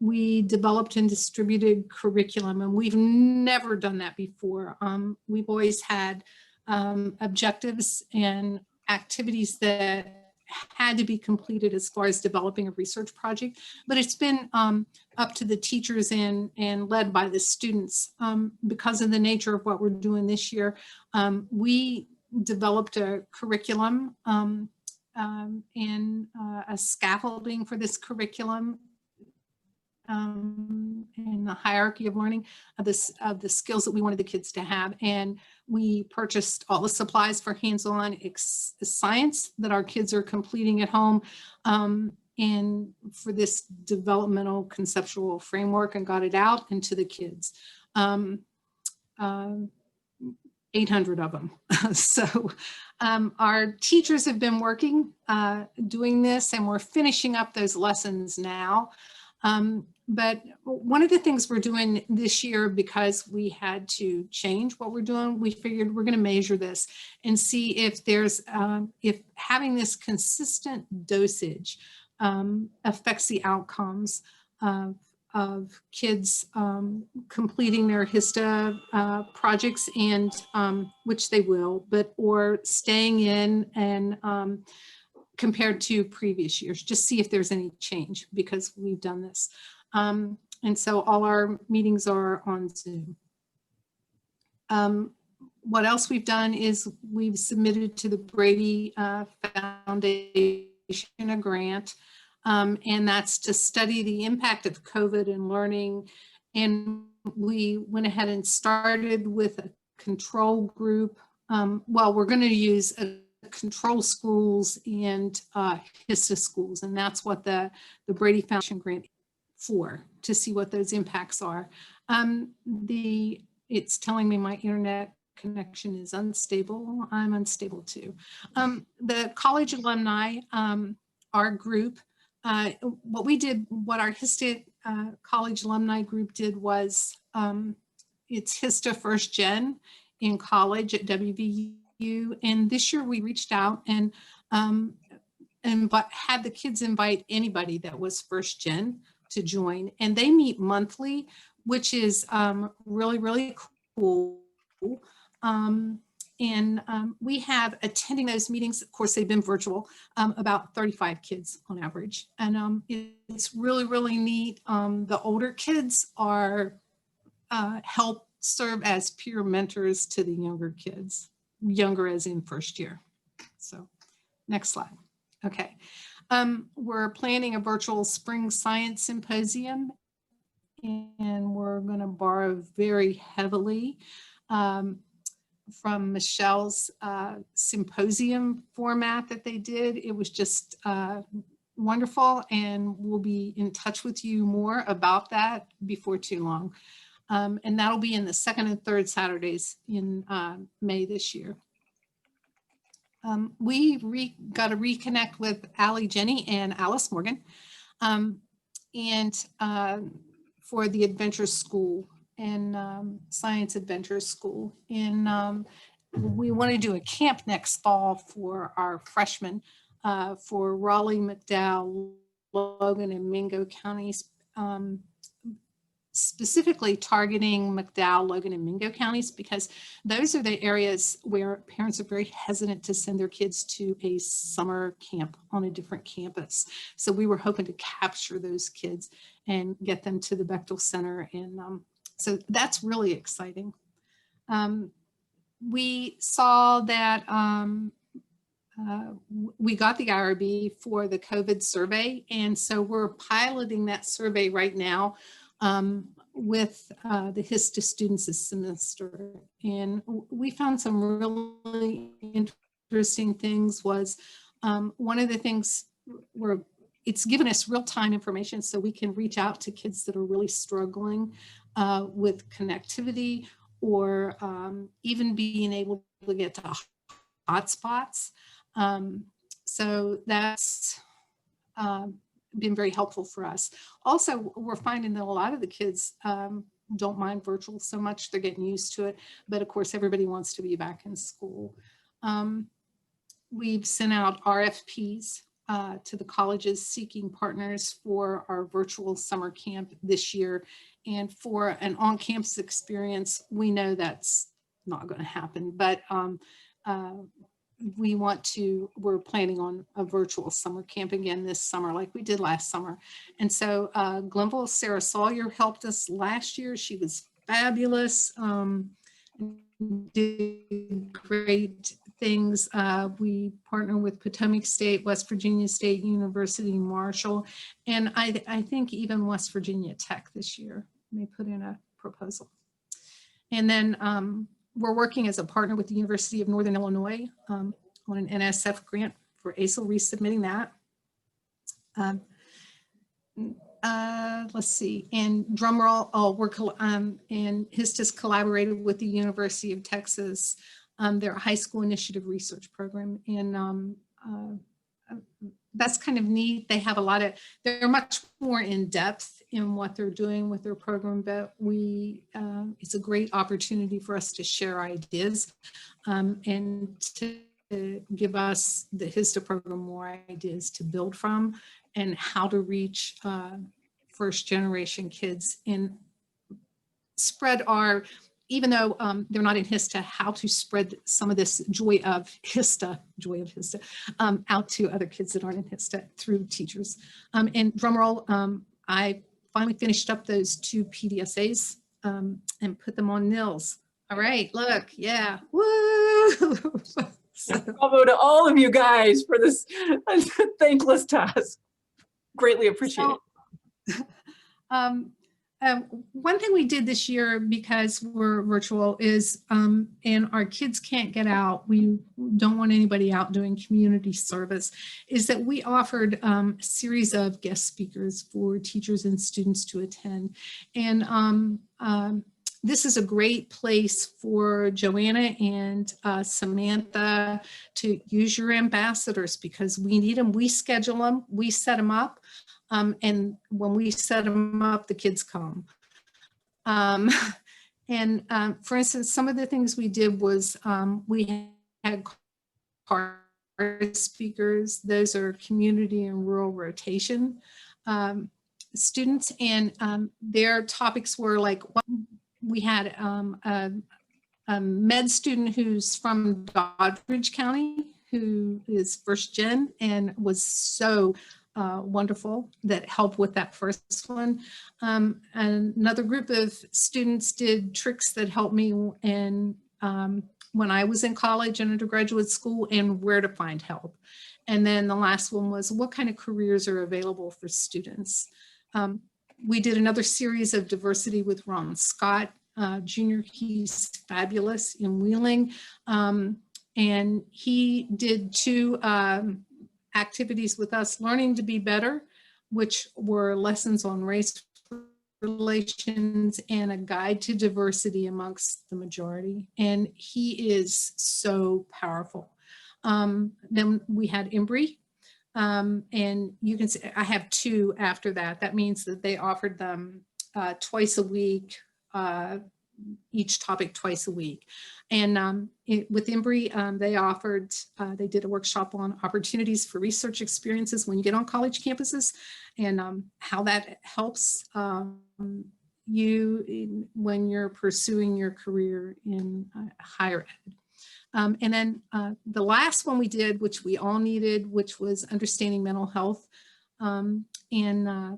We developed and distributed curriculum, and we've never done that before. We've always had objectives and activities that had to be completed as far as developing a research project, but it's been up to the teachers and led by the students. Because of the nature of what we're doing this year, we developed a curriculum and a scaffolding for this curriculum in the hierarchy of learning of the skills that we wanted the kids to have. And we purchased all the supplies for hands-on science that our kids are completing at home, and for this developmental conceptual framework, and got it out into the kids. 800 of them. So our teachers have been working, doing this, and we're finishing up those lessons now. But one of the things we're doing this year, because we had to change what we're doing, we figured we're going to measure this and see if there's, if having this consistent dosage affects the outcomes of kids completing their HISTA projects, and which they will, but or staying in and compared to previous years, just see if there's any change, because we've done this. And so all our meetings are on Zoom. What else we've done is we've submitted to the Brady Foundation a grant, and that's to study the impact of COVID and learning. And we went ahead and started with a control group. Well, we're going to use a control schools and HISTA schools, and that's what the Brady Foundation grant for, to see what those impacts are. It's telling me my internet connection is unstable. I'm unstable too. The college alumni, our group, what we did, what our HISTA college alumni group did was, it's HISTA First Gen in college at WVU. And this year we reached out and had the kids invite anybody that was First Gen to join. And they meet monthly, which is really, really cool. We have attending those meetings, of course, they've been virtual, about 35 kids on average. And it's really, really neat. The older kids are help serve as peer mentors to the younger kids, younger as in first year. So next slide. Okay. We're planning a virtual spring science symposium, and we're going to borrow very heavily from Michelle's symposium format that they did. It was just wonderful, and we'll be in touch with you more about that before too long. And that'll be in the second and third Saturdays in May this year. We got to reconnect with Allie Jenny and Alice Morgan for the Adventure School and Science Adventure School. And we want to do a camp next fall for our freshmen for Raleigh, McDowell, Logan, and Mingo counties. specifically targeting McDowell, Logan, and Mingo counties, because those are the areas where parents are very hesitant to send their kids to a summer camp on a different campus. So we were hoping to capture those kids and get them to the Bechtel Center. And so that's really exciting. We saw that we got the IRB for the COVID survey. And so we're piloting that survey right now with the HISTA students this semester. And we found some really interesting things. Was one of the things where it's given us real-time information so we can reach out to kids that are really struggling with connectivity, or even being able to get to hotspots. So that's been very helpful for us. Also, we're finding that a lot of the kids don't mind virtual so much. They're getting used to it. But of course, everybody wants to be back in school. We've sent out RFPs to the colleges seeking partners for our virtual summer camp this year. And for an on-campus experience, we know that's not going to happen. But we're planning on a virtual summer camp again this summer, like we did last summer. And so Glenville, Sarah Sawyer helped us last year. She was fabulous, did great things. We partner with Potomac State, West Virginia State University, Marshall, and I think even West Virginia Tech this year may put in a proposal. And then we're working as a partner with the University of Northern Illinois on an NSF grant for ASIL, resubmitting that. Let's see, and drumroll, and HISTA's collaborated with the University of Texas, their high school initiative research program. And that's kind of neat. They have they're much more in depth in what they're doing with their program, but it's a great opportunity for us to share ideas and to give us, the HISTA program, more ideas to build from and how to reach first generation kids and spread even though they're not in HISTA, how to spread some of this joy of HISTA out to other kids that aren't in HISTA through teachers. And drumroll, I finally finished up those 2 PDSAs and put them on NILS. All right, look, yeah, woo! Bravo to all of you guys for this thankless task. Greatly appreciate it. One thing we did this year, because we're virtual, is and our kids can't get out, we don't want anybody out doing community service, is that we offered a series of guest speakers for teachers and students to attend. And this is a great place for Joanna and Samantha to use your ambassadors, because we need them. We schedule them, we set them up. And when we set them up, the kids come. For instance, some of the things we did was we had card speakers. Those are community and rural rotation students. And their topics were like, we had a med student who's from Doddridge County, who is first gen and was so wonderful, that helped with that first one. And another group of students did tricks that helped me in when I was in college and undergraduate school, and where to find help. And then the last one was what kind of careers are available for students. We did another series of diversity with Ron Scott Jr. He's fabulous in Wheeling. And he did 2 activities with us, Learning to Be Better, which were lessons on race relations and a guide to diversity amongst the majority. And he is so powerful. Then we had Embry, and you can see I have 2 after that. That means that they offered them twice a week, each topic twice a week. And with Embry, they did a workshop on opportunities for research experiences when you get on college campuses, and how that helps when you're pursuing your career in higher ed. And then the last one we did, which we all needed, which was understanding mental health. And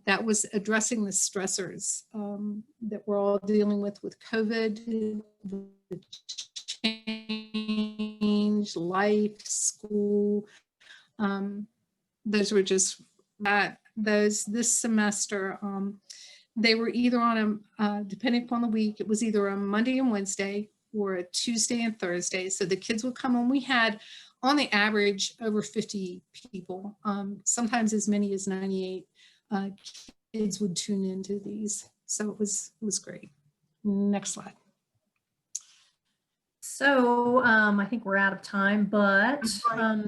that was addressing the stressors that we're all dealing with COVID, the change, life, school. Those were just those this semester. They were either on depending upon the week, it was either on Monday and Wednesday or a Tuesday and Thursday. So the kids would come and we had on the average over 50 people, sometimes as many as 98 kids would tune into these. So it was great. Next slide. So I think we're out of time, but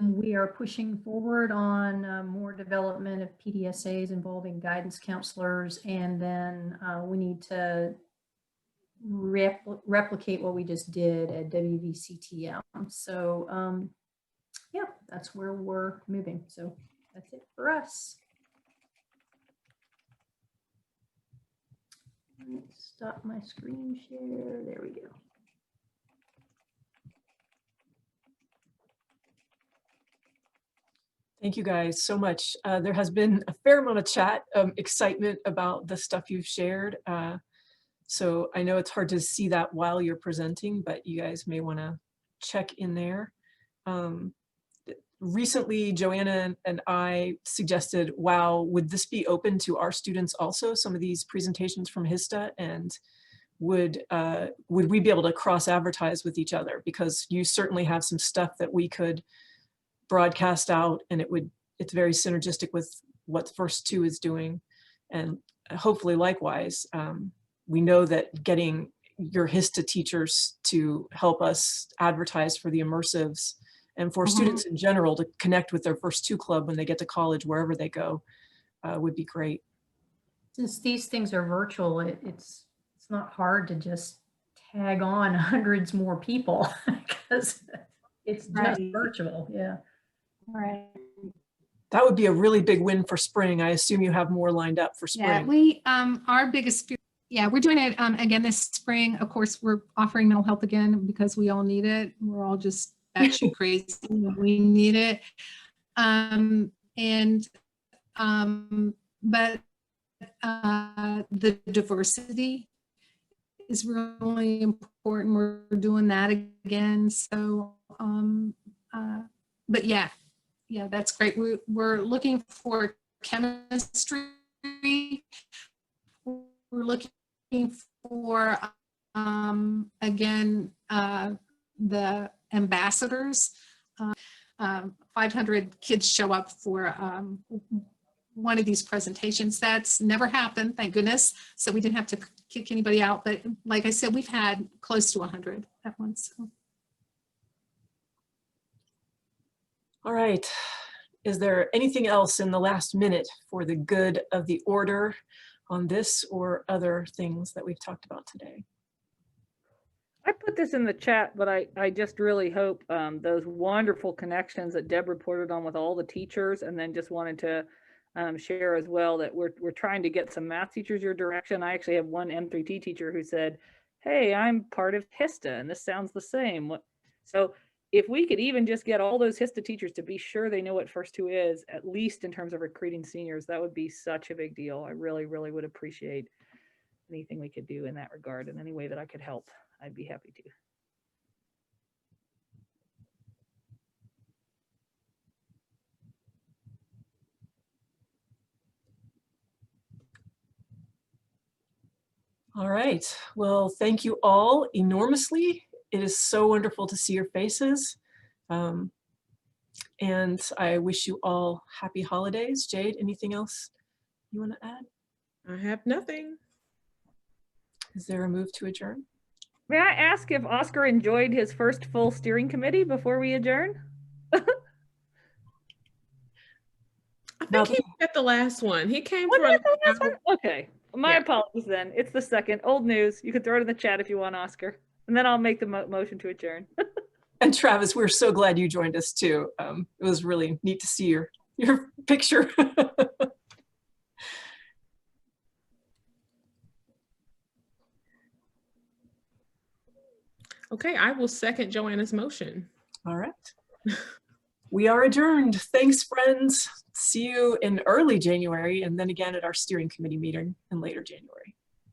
we are pushing forward on more development of PDSAs involving guidance counselors, and then we need to replicate what we just did at WVCTM. So yeah, that's where we're moving. So that's it for us. Let's stop my screen share. There we go. Thank you guys so much. There has been a fair amount of chat, excitement about the stuff you've shared. So I know it's hard to see that while you're presenting, but you guys may want to check in there. Recently, Joanna and I suggested, wow, would this be open to our students also, some of these presentations from HISTA, and would we be able to cross-advertise with each other? Because you certainly have some stuff that we could broadcast out, and it's very synergistic with what First Two is doing. And hopefully likewise, we know that getting your HISTA teachers to help us advertise for the immersives and for students in general to connect with their First Two club when they get to college, wherever they go, would be great. Since these things are virtual, it's not hard to just tag on hundreds more people because it's just virtual. Yeah. Right. That would be a really big win for spring. I assume you have more lined up for spring. Yeah, we our biggest, we're doing it again this spring. Of course, we're offering mental health again because we all need it. We're all just batshit crazy. We need it. But the diversity is really important. We're doing that again. So, but yeah, that's great. We're looking for chemistry. We're looking for, again, the ambassadors. 500 kids show up for one of these presentations. That's never happened, thank goodness. So we didn't have to kick anybody out. But like I said, we've had close to 100 at once. So. All right. Is there anything else in the last minute for the good of the order on this or other things that we've talked about today? I put this in the chat, but I just really hope those wonderful connections that Deb reported on with all the teachers, and then just wanted to share as well that we're trying to get some math teachers your direction. I actually have one M3T teacher who said, hey, I'm part of HISTA and this sounds the same. So if we could even just get all those HISTA teachers to be sure they know what First Two is, at least in terms of recruiting seniors, that would be such a big deal. I really, really would appreciate anything we could do in that regard, and any way that I could help, I'd be happy to. All right. Well, thank you all enormously. It is so wonderful to see your faces. And I wish you all happy holidays. Jade, anything else you want to add? I have nothing. Is there a move to adjourn? May I ask if Oscar enjoyed his first full steering committee before we adjourn? I think he got the last one. He came for the last one? Okay. My apologies then. It's the second. Old news. You can throw it in the chat if you want, Oscar. And then I'll make the motion to adjourn. And Travis, we're so glad you joined us too. It was really neat to see your picture. Okay, I will second Joanna's motion. All right. We are adjourned. Thanks, friends. See you in early January and then again at our steering committee meeting in later January.